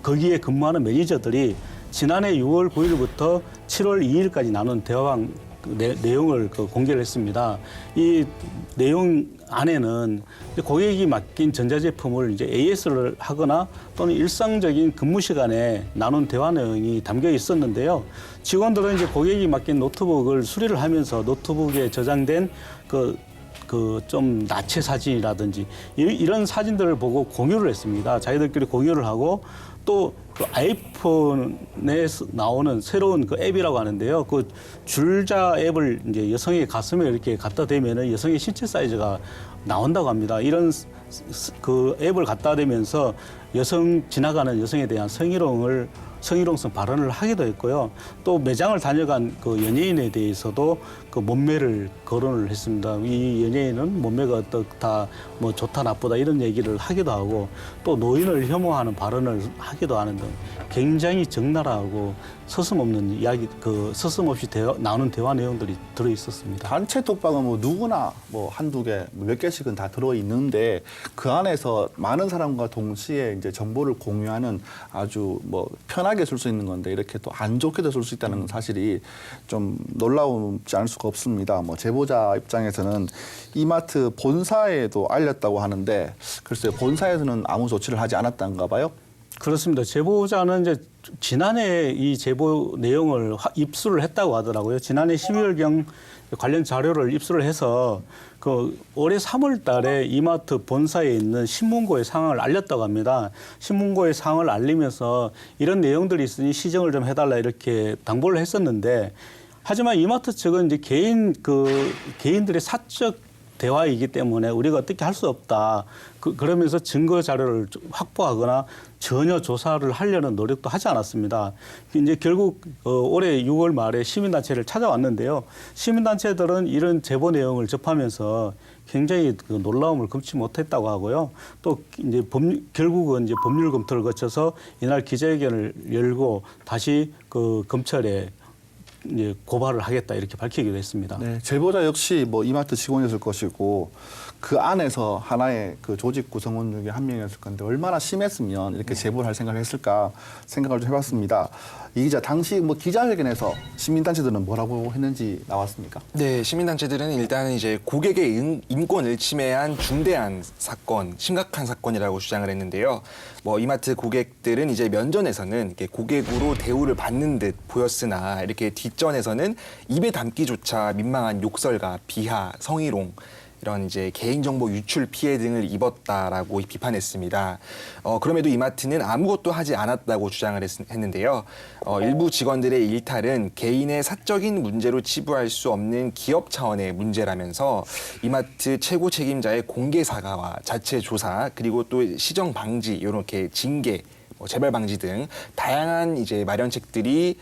거기에 근무하는 매니저들이 지난해 6월 9일부터 7월 2일까지 나눈 대화방 내용을 공개를 했습니다. 이 내용 안에는 고객이 맡긴 전자제품을 이제 AS를 하거나 또는 일상적인 근무 시간에 나눈 대화 내용이 담겨 있었는데요. 직원들은 이제 고객이 맡긴 노트북을 수리를 하면서 노트북에 저장된 좀 나체 사진이라든지 이런 사진들을 보고 공유를 했습니다. 자기들끼리 공유를 하고 또 그 아이폰에 나오는 새로운 그 앱이라고 하는데요. 그 줄자 앱을 이제 여성의 가슴에 이렇게 갖다 대면은 여성의 신체 사이즈가 나온다고 합니다. 이런 그 앱을 갖다 대면서 지나가는 여성에 대한 성희롱성 발언을 하기도 했고요. 또 매장을 다녀간 그 연예인에 대해서도 그 몸매를 거론을 했습니다. 이 연예인은 몸매가 어떻다, 뭐 좋다, 나쁘다 이런 얘기를 하기도 하고 또 노인을 혐오하는 발언을 하기도 하는 등 굉장히 적나라하고 서슴없는 이야기, 서슴없이 나오는 대화 내용들이 들어 있었습니다. 단체 톡방은 뭐 누구나 뭐 한두 개, 몇 개씩은 다 들어 있는데 그 안에서 많은 사람과 동시에 이제 정보를 공유하는 아주 뭐 편하게 쓸 수 있는 건데 이렇게 또 안 좋게도 쓸 수 있다는 사실이 좀 놀라우지 않을 수가 없습니다. 뭐 제보자 입장에서는 이마트 본사에도 알렸다고 하는데 글쎄요, 본사에서는 아무 조치를 하지 않았던가 봐요. 그렇습니다. 제보자는 이제 지난해 이 제보 내용을 입수를 했다고 하더라고요. 지난해 12월경 관련 자료를 입수를 해서 그 올해 3월 달에 이마트 본사에 있는 신문고에 상황을 알렸다고 합니다. 신문고에 상황을 알리면서 이런 내용들이 있으니 시정을 좀 해달라 이렇게 당부를 했었는데 하지만 이마트 측은 이제 개인들의 사적 대화이기 때문에 우리가 어떻게 할 수 없다. 그러면서 증거 자료를 확보하거나 전혀 조사를 하려는 노력도 하지 않았습니다. 이제 결국 올해 6월 말에 시민단체를 찾아왔는데요. 시민단체들은 이런 제보 내용을 접하면서 굉장히 놀라움을 금치 못했다고 하고요. 또 이제 결국은 이제 법률 검토를 거쳐서 이날 기자회견을 열고 다시 검찰에 이제 고발을 하겠다 이렇게 밝히기도 했습니다. 네, 제보자 역시 뭐 이마트 직원이었을 것이고 그 안에서 하나의 그 조직 구성원 중에 한 명이었을 건데 얼마나 심했으면 이렇게 제보를 할 생각을 했을까 생각을 좀 해봤습니다. 이 기자, 당시 뭐 기자회견에서 시민단체들은 뭐라고 했는지 나왔습니까? 네, 시민단체들은 일단은 이제 고객의 인권을 침해한 중대한 사건, 심각한 사건이라고 주장을 했는데요. 뭐 이마트 고객들은 이제 면전에서는 이렇게 고객으로 대우를 받는 듯 보였으나 이렇게 뒷전에서는 입에 담기조차 민망한 욕설과 비하, 성희롱 이런 이제 개인정보 유출 피해 등을 입었다라고 비판했습니다. 그럼에도 이마트는 아무것도 하지 않았다고 주장을 했는데요. 일부 직원들의 일탈은 개인의 사적인 문제로 치부할 수 없는 기업 차원의 문제라면서 이마트 최고 책임자의 공개 사과와 자체 조사 그리고 또 시정 방지 이렇게 징계, 재발 방지 등 다양한 이제 마련책들이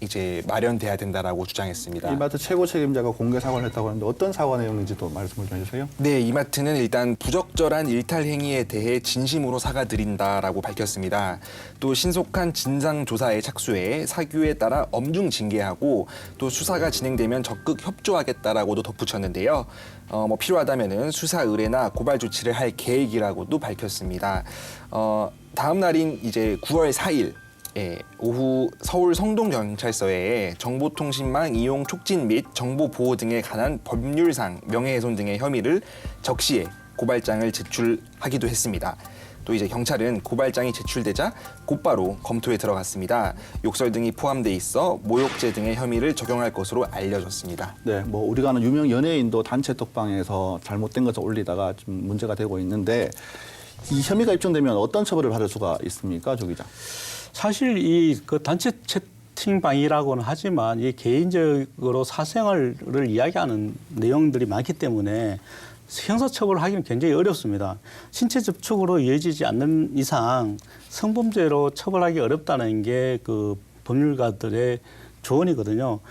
이제 마련돼야 된다라고 주장했습니다. 이마트 최고 책임자가 공개 사과를 했다고 하는데 어떤 사과 내용인지도 말씀을 좀 해주세요. 네, 이마트는 일단 부적절한 일탈 행위에 대해 진심으로 사과드린다라고 밝혔습니다. 또 신속한 진상 조사에 착수해 사규에 따라 엄중 징계하고 또 수사가 진행되면 적극 협조하겠다라고도 덧붙였는데요. 뭐 필요하다면은 수사 의뢰나 고발 조치를 할 계획이라고도 밝혔습니다. 다음 날인 이제 9월 4일. 예, 오후 서울 성동경찰서에 정보통신망 이용 촉진 및 정보 보호 등에 관한 법률상 명예훼손 등의 혐의를 적시해 고발장을 제출하기도 했습니다. 또 이제 경찰은 고발장이 제출되자 곧바로 검토에 들어갔습니다. 욕설 등이 포함돼 있어 모욕죄 등의 혐의를 적용할 것으로 알려졌습니다. 네, 뭐 우리가 아는 유명 연예인도 단체 톡방에서 잘못된 것을 올리다가 좀 문제가 되고 있는데 이 혐의가 입증되면 어떤 처벌을 받을 수가 있습니까, 조 기자? 사실 이 그 단체 채팅방이라고는 하지만 이 개인적으로 사생활을 이야기하는 내용들이 많기 때문에 형사처벌을 하기는 굉장히 어렵습니다. 신체 접촉으로 이어지지 않는 이상 성범죄로 처벌하기 어렵다는 게 그 법률가들의 조언이거든요.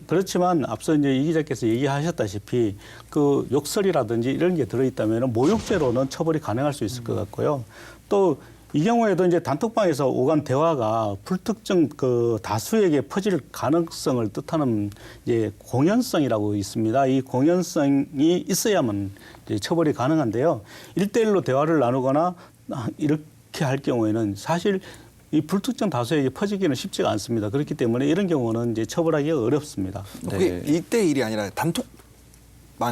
그렇지만 앞서 이제 이 기자께서 얘기하셨다시피 그 욕설이라든지 이런 게 들어있다면 모욕죄로는 처벌이 가능할 수 있을 것 같고요. 또 이 경우에도 이제 단톡방에서 오간 대화가 불특정 그 다수에게 퍼질 가능성을 뜻하는 이제 공연성이라고 있습니다. 이 공연성이 있어야만 이제 처벌이 가능한데요. 1대1로 대화를 나누거나 이렇게 할 경우에는 사실 이 불특정 다수에게 퍼지기는 쉽지가 않습니다. 그렇기 때문에 이런 경우는 이제 처벌하기가 어렵습니다. 그게 1대1이 아니라 단톡방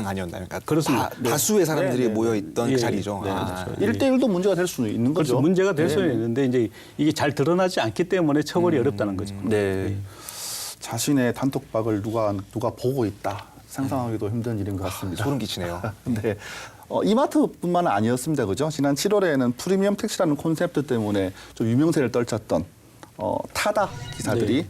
아니었나요? 그러니까 그렇습니다. 다수의 사람들이 네, 네. 모여있던 예, 그 자리죠. 네, 아. 그렇죠. 1대1도 문제가 될 수는 있는 거죠. 그렇죠. 문제가 될 네, 수는 네. 있는데 이제 이게 잘 드러나지 않기 때문에 처벌이 어렵다는 거죠. 네. 자신의 단톡방을 누가 보고 있다. 상상하기도 힘든 일인 것 같습니다. 소름 끼치네요. 네. 이마트뿐만 아니었습니다. 그죠? 지난 7월에는 프리미엄 택시라는 콘셉트 때문에 좀 유명세를 떨쳤던 타다 기사들이 네.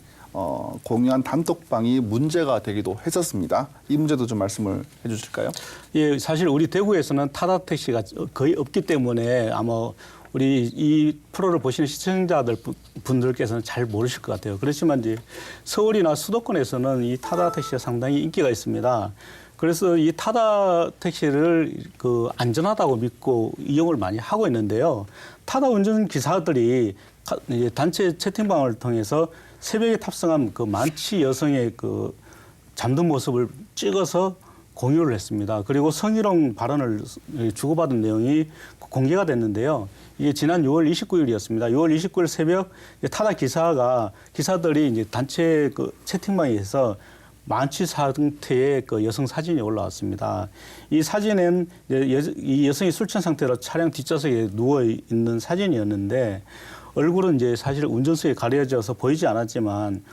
공유한 단톡방이 문제가 되기도 했었습니다. 이 문제도 좀 말씀을 해 주실까요? 예, 사실 우리 대구에서는 타다 택시가 거의 없기 때문에 아마 우리 이 프로를 보시는 시청자들 분들께서는 잘 모르실 것 같아요. 그렇지만 이제 서울이나 수도권에서는 이 타다 택시가 상당히 인기가 있습니다. 그래서 이 타다 택시를 그 안전하다고 믿고 이용을 많이 하고 있는데요. 타다 운전 기사들이 이제 단체 채팅방을 통해서 새벽에 탑승한 그 만취 여성의 그 잠든 모습을 찍어서 공유를 했습니다. 그리고 성희롱 발언을 주고받은 내용이 공개가 됐는데요. 이게 지난 6월 29일이었습니다. 6월 29일 새벽 타다 기사들이 이제 단체 그 채팅방에서 만취 상태의 그 여성 사진이 올라왔습니다. 이 사진은 이 여성이 술 취한 상태로 차량 뒷좌석에 누워 있는 사진이었는데 얼굴은 이제 사실 운전석에 가려져서 보이지 않았지만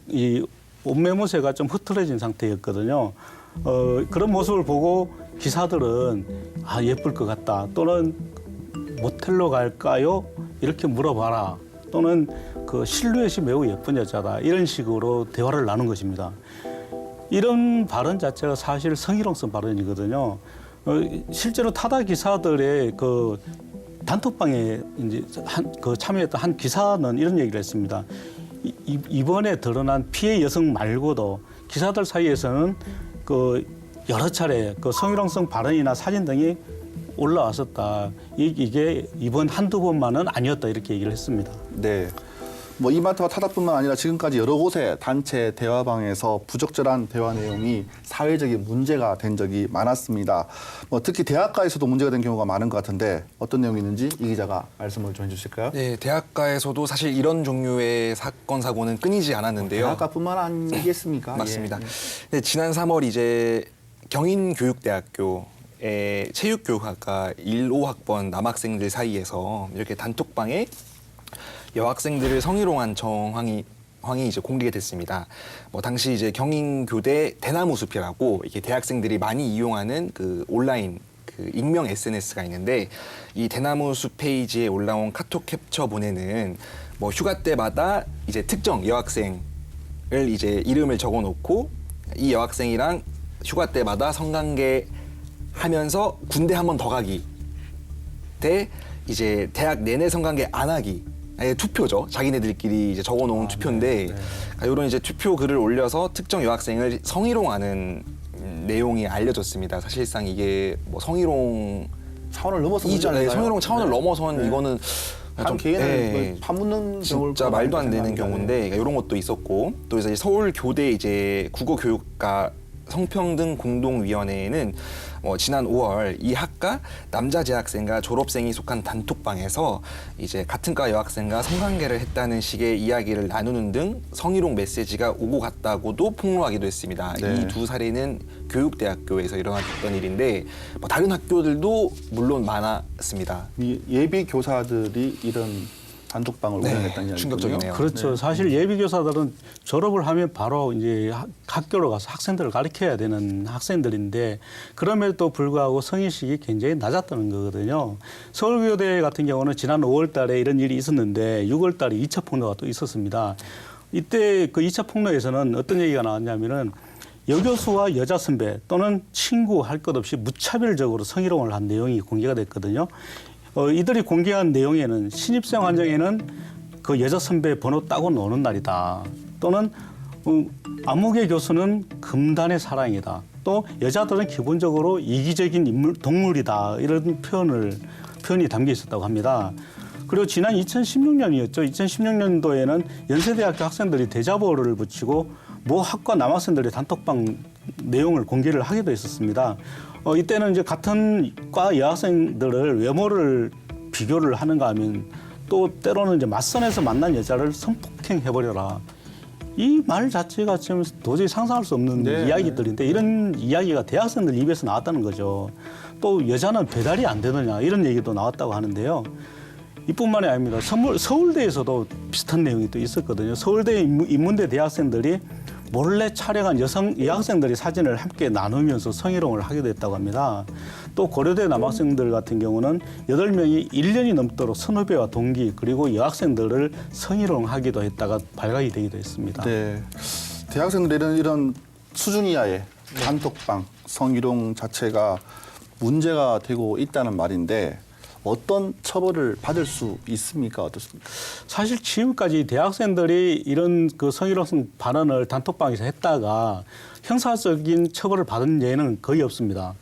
이 옷매무새가 좀 흐트러진 상태였거든요. 그런 모습을 보고 기사들은 예쁠 것 같다 또는 모텔로 갈까요? 이렇게 물어봐라 또는 그 실루엣이 매우 예쁜 여자다 이런 식으로 대화를 나눈 것입니다. 이런 발언 자체가 사실 성희롱성 발언이거든요. 실제로 타다 기사들의 그 단톡방에 이제 참여했던 한 기사는 이런 얘기를 했습니다. 이번에 드러난 피해 여성 말고도 기사들 사이에서는 그 여러 차례 그 성희롱성 발언이나 사진 등이 올라왔었다. 이게 이번 한두 번만은 아니었다 이렇게 얘기를 했습니다. 네. 뭐 이마트와 타다뿐만 아니라 지금까지 여러 곳의 단체 대화방에서 부적절한 대화 내용이 사회적인 문제가 된 적이 많았습니다. 뭐 특히 대학가에서도 문제가 된 경우가 많은 것 같은데 어떤 내용이 있는지 이 기자가 말씀을 좀 해주실까요? 네, 대학가에서도 사실 이런 종류의 사건 사고는 끊이지 않았는데요. 대학가뿐만 아니겠습니까? 맞습니다. 예. 네, 지난 3월 이제 경인교육대학교의 체육교육학과 1호학번 남학생들 사이에서 이렇게 단톡방에 여학생들을 성희롱한 정황이 이제 공개가 됐습니다. 뭐 당시 이제 경인교대 대나무숲이라고 이렇게 대학생들이 많이 이용하는 그 온라인 그 익명 SNS가 있는데 이 대나무숲 페이지에 올라온 카톡 캡처 본에는 뭐 휴가 때마다 이제 특정 여학생을 이제 이름을 적어놓고 이 여학생이랑 휴가 때마다 성관계 하면서 군대 한 번 더 가기 대 이제 대학 내내 성관계 안 하기 아예 투표죠. 자기네들끼리 이제 적어놓은 투표인데 이런 이제 투표 글을 올려서 특정 여학생을 성희롱하는 내용이 알려졌습니다. 사실상 이게 뭐 성희롱 차원을 넘어서 성희롱 차원을 넘어선 이거는 한 개인을 파묻는 경우를 진짜 말도 안 되는 생각합니다. 경우인데 이런 것도 있었고 또 이제 서울 교대 이제 국어교육과 성평등 공동위원회에는 지난 5월 이 학과 남자 재학생과 졸업생이 속한 단톡방에서 이제 같은 과 여학생과 성관계를 했다는 식의 이야기를 나누는 등 성희롱 메시지가 오고 갔다고도 폭로하기도 했습니다. 네. 이 두 사례는 교육대학교에서 일어났던 일인데 다른 학교들도 물론 많았습니다. 이 예비 교사들이 이런 단톡방을 운영했다는 이야기군요. 충격적이네요. 그렇죠. 사실 예비 교사들은 졸업을 하면 바로 이제 학교로 가서 학생들을 가르쳐야 되는 학생들인데 그럼에도 불구하고 성인식이 굉장히 낮았다는 거거든요. 서울교대 같은 경우는 지난 5월 달에 이런 일이 있었는데 6월 달에 2차 폭로가 또 있었습니다. 이때 그 2차 폭로에서는 어떤 얘기가 나왔냐면은 여교수와 여자 선배 또는 친구 할 것 없이 무차별적으로 성희롱을 한 내용이 공개가 됐거든요. 이들이 공개한 내용에는 신입생 환정에는 그 여자 선배 번호 따고 노는 날이다. 또는 암흑의 교수는 금단의 사랑이다. 또 여자들은 기본적으로 이기적인 동물이다. 이런 표현이 담겨 있었다고 합니다. 그리고 지난 2016년이었죠. 2016년도에는 연세대학교 학생들이 대자보를 붙이고 모 학과 남학생들의 단톡방 내용을 공개를 하기도 했었습니다. 이때는 이제 같은 과 여학생들을 외모를 비교를 하는가 하면 또 때로는 이제 맞선에서 만난 여자를 성폭행해버려라. 이 말 자체가 지금 도저히 상상할 수 없는 네, 이야기들인데 이런 이야기가 대학생들 입에서 나왔다는 거죠. 또 여자는 배달이 안 되느냐 이런 얘기도 나왔다고 하는데요. 이뿐만이 아닙니다. 서울대에서도 비슷한 내용이 또 있었거든요. 서울대 인문대 대학생들이 몰래 촬영한 여학생들이 사진을 함께 나누면서 성희롱을 하기도 했다고 합니다. 또 고려대 남학생들 같은 경우는 8명이 1년이 넘도록 선후배와 동기 그리고 여학생들을 성희롱하기도 했다가 발각이 되기도 했습니다. 네. 대학생들은 이런 수준 이하의 단톡방, 성희롱 자체가 문제가 되고 있다는 말인데 어떤 처벌을 받을 수 있습니까? 어떻습니까? 사실 지금까지 대학생들이 이런 그 성희롱 발언을 단톡방에서 했다가 형사적인 처벌을 받은 예는 거의 없습니다.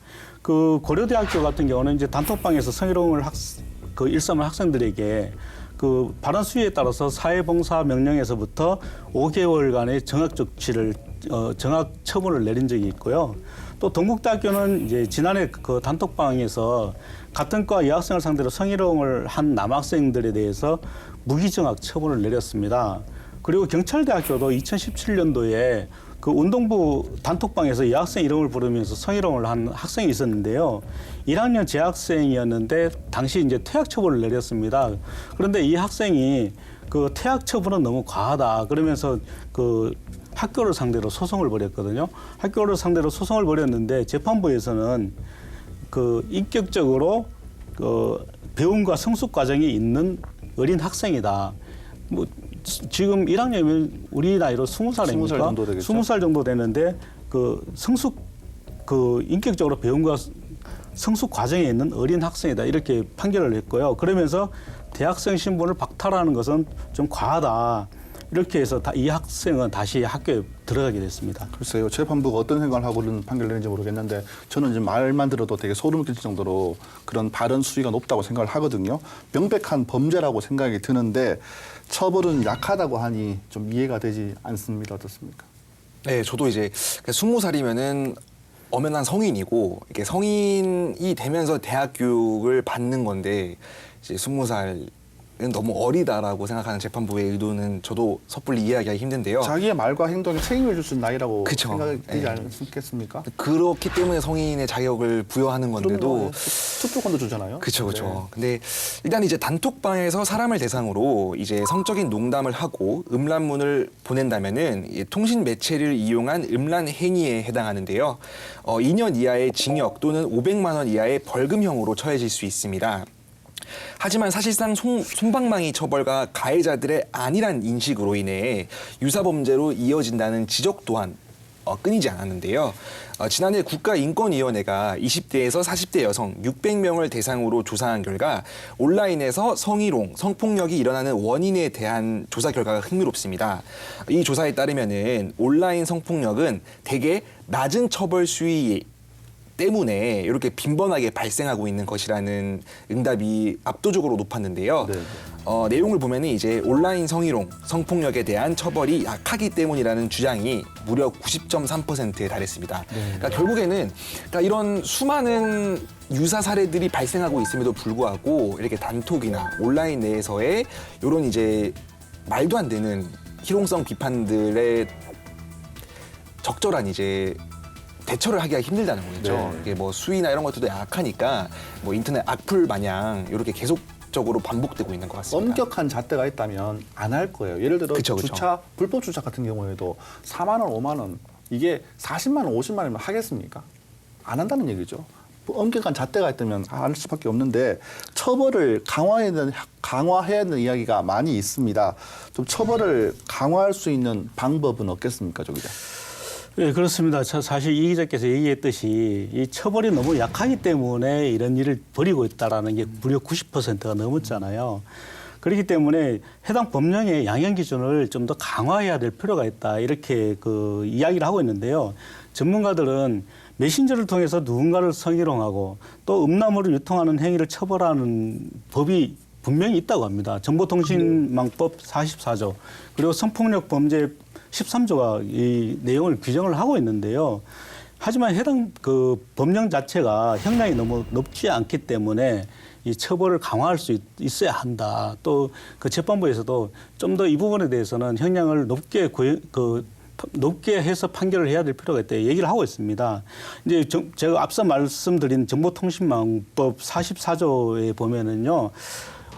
그 고려대학교 같은 경우는 이제 단톡방에서 성희롱을 일삼은 학생들에게 그 발언 수위에 따라서 사회봉사 명령에서부터 5개월간의 정학 처분을 내린 적이 있고요. 또 동국대학교는 이제 지난해 그 단톡방에서 같은 과 여학생을 상대로 성희롱을 한 남학생들에 대해서 무기정학 처분을 내렸습니다. 그리고 경찰대학교도 2017년도에 그 운동부 단톡방에서 여학생 이름을 부르면서 성희롱을 한 학생이 있었는데요. 1학년 재학생이었는데 당시 이제 퇴학 처분을 내렸습니다. 그런데 이 학생이 그 퇴학 처분은 너무 과하다 그러면서 그 학교를 상대로 소송을 벌였거든요. 학교를 상대로 소송을 벌였는데 재판부에서는 그 인격적으로 그 배움과 성숙 과정이 있는 어린 학생이다. 뭐 지금 1학년이면 우리 나이로 20살입니까? 20살 정도 되겠죠. 20살 정도 되는데 그 성숙 그 인격적으로 배움과 성숙 과정에 있는 어린 학생이다. 이렇게 판결을 했고요. 그러면서 대학생 신분을 박탈하는 것은 좀 과하다. 이렇게 해서 이 학생은 다시 학교에 들어가게 됐습니다. 글쎄요. 재판부가 어떤 생각을 하고 그런 판결을 내는지 모르겠는데 저는 이제 말만 들어도 되게 소름 끼칠 정도로 그런 발언 수위가 높다고 생각을 하거든요. 명백한 범죄라고 생각이 드는데 처벌은 약하다고 하니 좀 이해가 되지 않습니다. 어떻습니까? 네, 저도 이제 20살이면은 엄연한 성인이고 이게 성인이 되면서 대학 교육을 받는 건데 이제 20살은 너무 어리다라고 생각하는 재판부의 의도는 저도 섣불리 이해하기가 힘든데요. 자기의 말과 행동에 책임을 줄 수 있는 나이라고 그쵸. 생각이 되지 네. 않겠습니까? 그렇기 때문에 성인의 자격을 부여하는 건데도 그럼요. 투표권도 주잖아요. 그렇죠, 그렇죠. 네. 근데 일단 이제 단톡방에서 사람을 대상으로 이제 성적인 농담을 하고 음란문을 보낸다면은 이 통신 매체를 이용한 음란 행위에 해당하는데요. 2년 이하의 징역 또는 500만 원 이하의 벌금형으로 처해질 수 있습니다. 하지만 사실상 솜방망이 처벌과 가해자들의 안일한 인식으로 인해 유사범죄로 이어진다는 지적 또한 끊이지 않았는데요. 지난해 국가인권위원회가 20대에서 40대 여성 600명을 대상으로 조사한 결과 온라인에서 성희롱, 성폭력이 일어나는 원인에 대한 조사 결과가 흥미롭습니다. 이 조사에 따르면은 온라인 성폭력은 대개 낮은 처벌 수위 때문에 이렇게 빈번하게 발생하고 있는 것이라는 응답이 압도적으로 높았는데요. 네. 내용을 보면은 이제 온라인 성희롱, 성폭력에 대한 처벌이 약하기 때문이라는 주장이 무려 90.3%에 달했습니다. 그러니까 결국에는 그러니까 이런 수많은 유사 사례들이 발생하고 있음에도 불구하고 이렇게 단톡이나 온라인 내에서의 이런 이제 말도 안 되는 희롱성 비판들의 적절한 이제 대처를 하기가 힘들다는 거겠죠. 네. 이게 뭐 수위나 이런 것들도 약하니까 뭐 인터넷 악플 마냥 이렇게 계속적으로 반복되고 있는 것 같습니다. 엄격한 잣대가 있다면 안 할 거예요. 예를 들어 그쵸. 주차, 불법 주차 같은 경우에도 4만 원, 5만 원 이게 40만 원, 50만 원이면 하겠습니까? 안 한다는 얘기죠. 엄격한 잣대가 있다면 할 수밖에 없는데 처벌을 강화해야 되는 이야기가 많이 있습니다. 좀 처벌을 강화할 수 있는 방법은 없겠습니까, 조 기자? 네, 그렇습니다. 사실 이 기자께서 얘기했듯이 이 처벌이 너무 약하기 때문에 이런 일을 벌이고 있다라는 게 무려 90%가 넘었잖아요. 그렇기 때문에 해당 법령의 양형 기준을 좀 더 강화해야 될 필요가 있다. 이렇게 그 이야기를 하고 있는데요. 전문가들은 메신저를 통해서 누군가를 성희롱하고 또 음란물을 유통하는 행위를 처벌하는 법이 분명히 있다고 합니다. 정보통신망법 44조 그리고 성폭력 범죄 13조가 이 내용을 규정을 하고 있는데요. 하지만 해당 그 법령 자체가 형량이 너무 높지 않기 때문에 이 처벌을 강화할 수 있어야 한다. 또 그 재판부에서도 좀 더 이 부분에 대해서는 형량을 높게 해서 판결을 해야 될 필요가 있다. 얘기를 하고 있습니다. 이제 제가 앞서 말씀드린 정보통신망법 44조에 보면은요.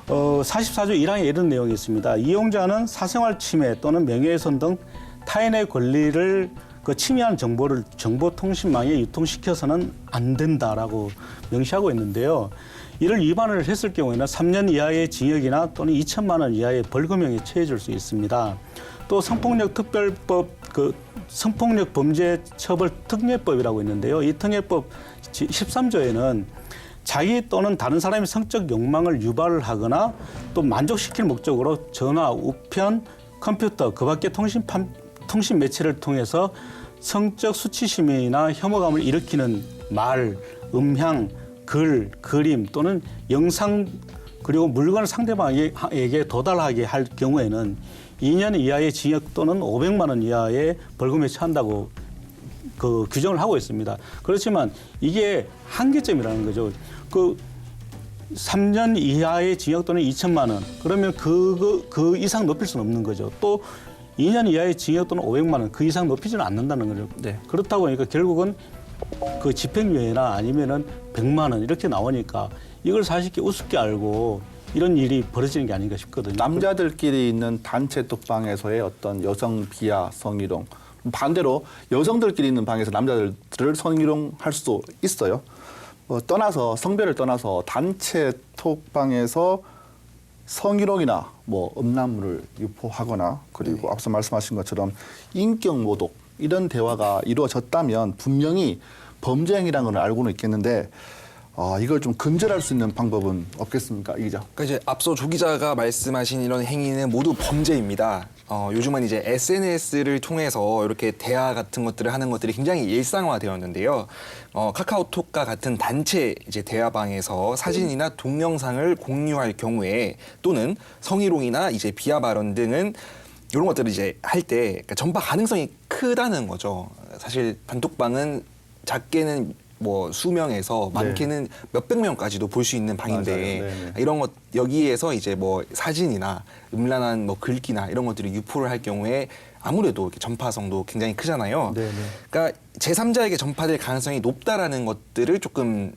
44조 1항에 이런 내용이 있습니다. 이용자는 사생활 침해 또는 명예훼손 등 타인의 권리를 침해하는 정보를 정보통신망에 유통시켜서는 안 된다라고 명시하고 있는데요. 이를 위반을 했을 경우에는 3년 이하의 징역이나 또는 2천만 원 이하의 벌금형에 처해질 수 있습니다. 또 성폭력 특별법 성폭력 범죄 처벌 특례법이라고 있는데요. 이 특례법 13조에는 자기 또는 다른 사람의 성적 욕망을 유발을 하거나 또 만족시킬 목적으로 전화, 우편, 컴퓨터, 그 밖의 통신 매체를 통해서 성적 수치심이나 혐오감을 일으키는 말, 음향, 글, 그림 또는 영상 그리고 물건을 상대방에게 도달하게 할 경우에는 2년 이하의 징역 또는 500만 원 이하의 벌금에 처한다고 그 규정을 하고 있습니다. 그렇지만 이게 한계점이라는 거죠. 그 3년 이하의 징역 또는 2천만 원. 그러면 그 이상 높일 수는 없는 거죠. 또 2년 이하의 징역 또는 500만 원. 그 이상 높이지는 않는다는 거죠. 네. 그렇다고 하니까 결국은 그 집행유예나 아니면은 100만 원 이렇게 나오니까 이걸 사실 우습게 알고 이런 일이 벌어지는 게 아닌가 싶거든요. 남자들끼리 있는 단체 톡방에서의 어떤 여성 비하, 성희롱. 반대로 여성들끼리 있는 방에서 남자들을 성희롱할 수도 있어요. 성별을 떠나서 단체 톡방에서 성희롱이나 음란물을 유포하거나 그리고 앞서 말씀하신 것처럼 인격 모독 이런 대화가 이루어졌다면 분명히 범죄 행위라는 걸 알고는 있겠는데 이걸 좀 근절할 수 있는 방법은 없겠습니까, 이 기자? 그러니까 이제 앞서 조 기자가 말씀하신 이런 행위는 모두 범죄입니다. 요즘은 이제 SNS를 통해서 이렇게 대화 같은 것들을 하는 것들이 굉장히 일상화되었는데요. 카카오톡과 같은 단체 이제 대화방에서 사진이나 동영상을 공유할 경우에 또는 성희롱이나 이제 비하 발언 등은 이런 것들을 이제 할 때 그러니까 전파 가능성이 크다는 거죠. 사실 단톡방은 작게는 수명에서 많게는 몇백 명까지도 볼 수 있는 방인데 이런 것 여기에서 이제 사진이나 음란한 글귀나 이런 것들을 유포를 할 경우에 아무래도 이렇게 전파성도 굉장히 크잖아요. 네네. 그러니까 제3자에게 전파될 가능성이 높다라는 것들을 조금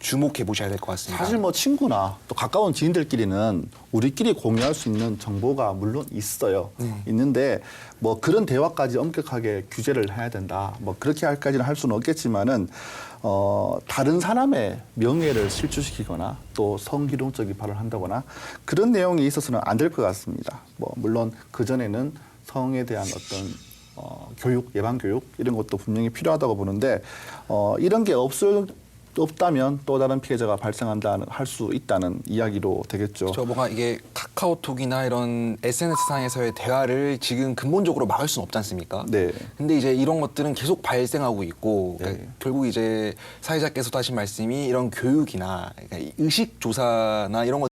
주목해 보셔야 될 것 같습니다. 사실 친구나 또 가까운 지인들끼리는 우리끼리 공유할 수 있는 정보가 물론 있어요. 있는데 그런 대화까지 엄격하게 규제를 해야 된다. 그렇게 할까지는 할 수는 없겠지만은 다른 사람의 명예를 실추시키거나 또 성희롱적인 발언을 한다거나 그런 내용이 있어서는 안 될 것 같습니다. 물론 그 전에는 성에 대한 어떤 교육, 예방 교육 이런 것도 분명히 필요하다고 보는데 이런 게 없다면 또 다른 피해자가 발생한다는 할 수 있다는 이야기로 되겠죠. 저 뭔가 이게 카카오톡이나 이런 SNS상에서의 대화를 지금 근본적으로 막을 수는 없지 않습니까? 네. 근데 이제 이런 것들은 계속 발생하고 있고 그러니까 네. 결국 이제 사회자께서도 하신 말씀이 이런 교육이나 그러니까 의식 조사나 이런 것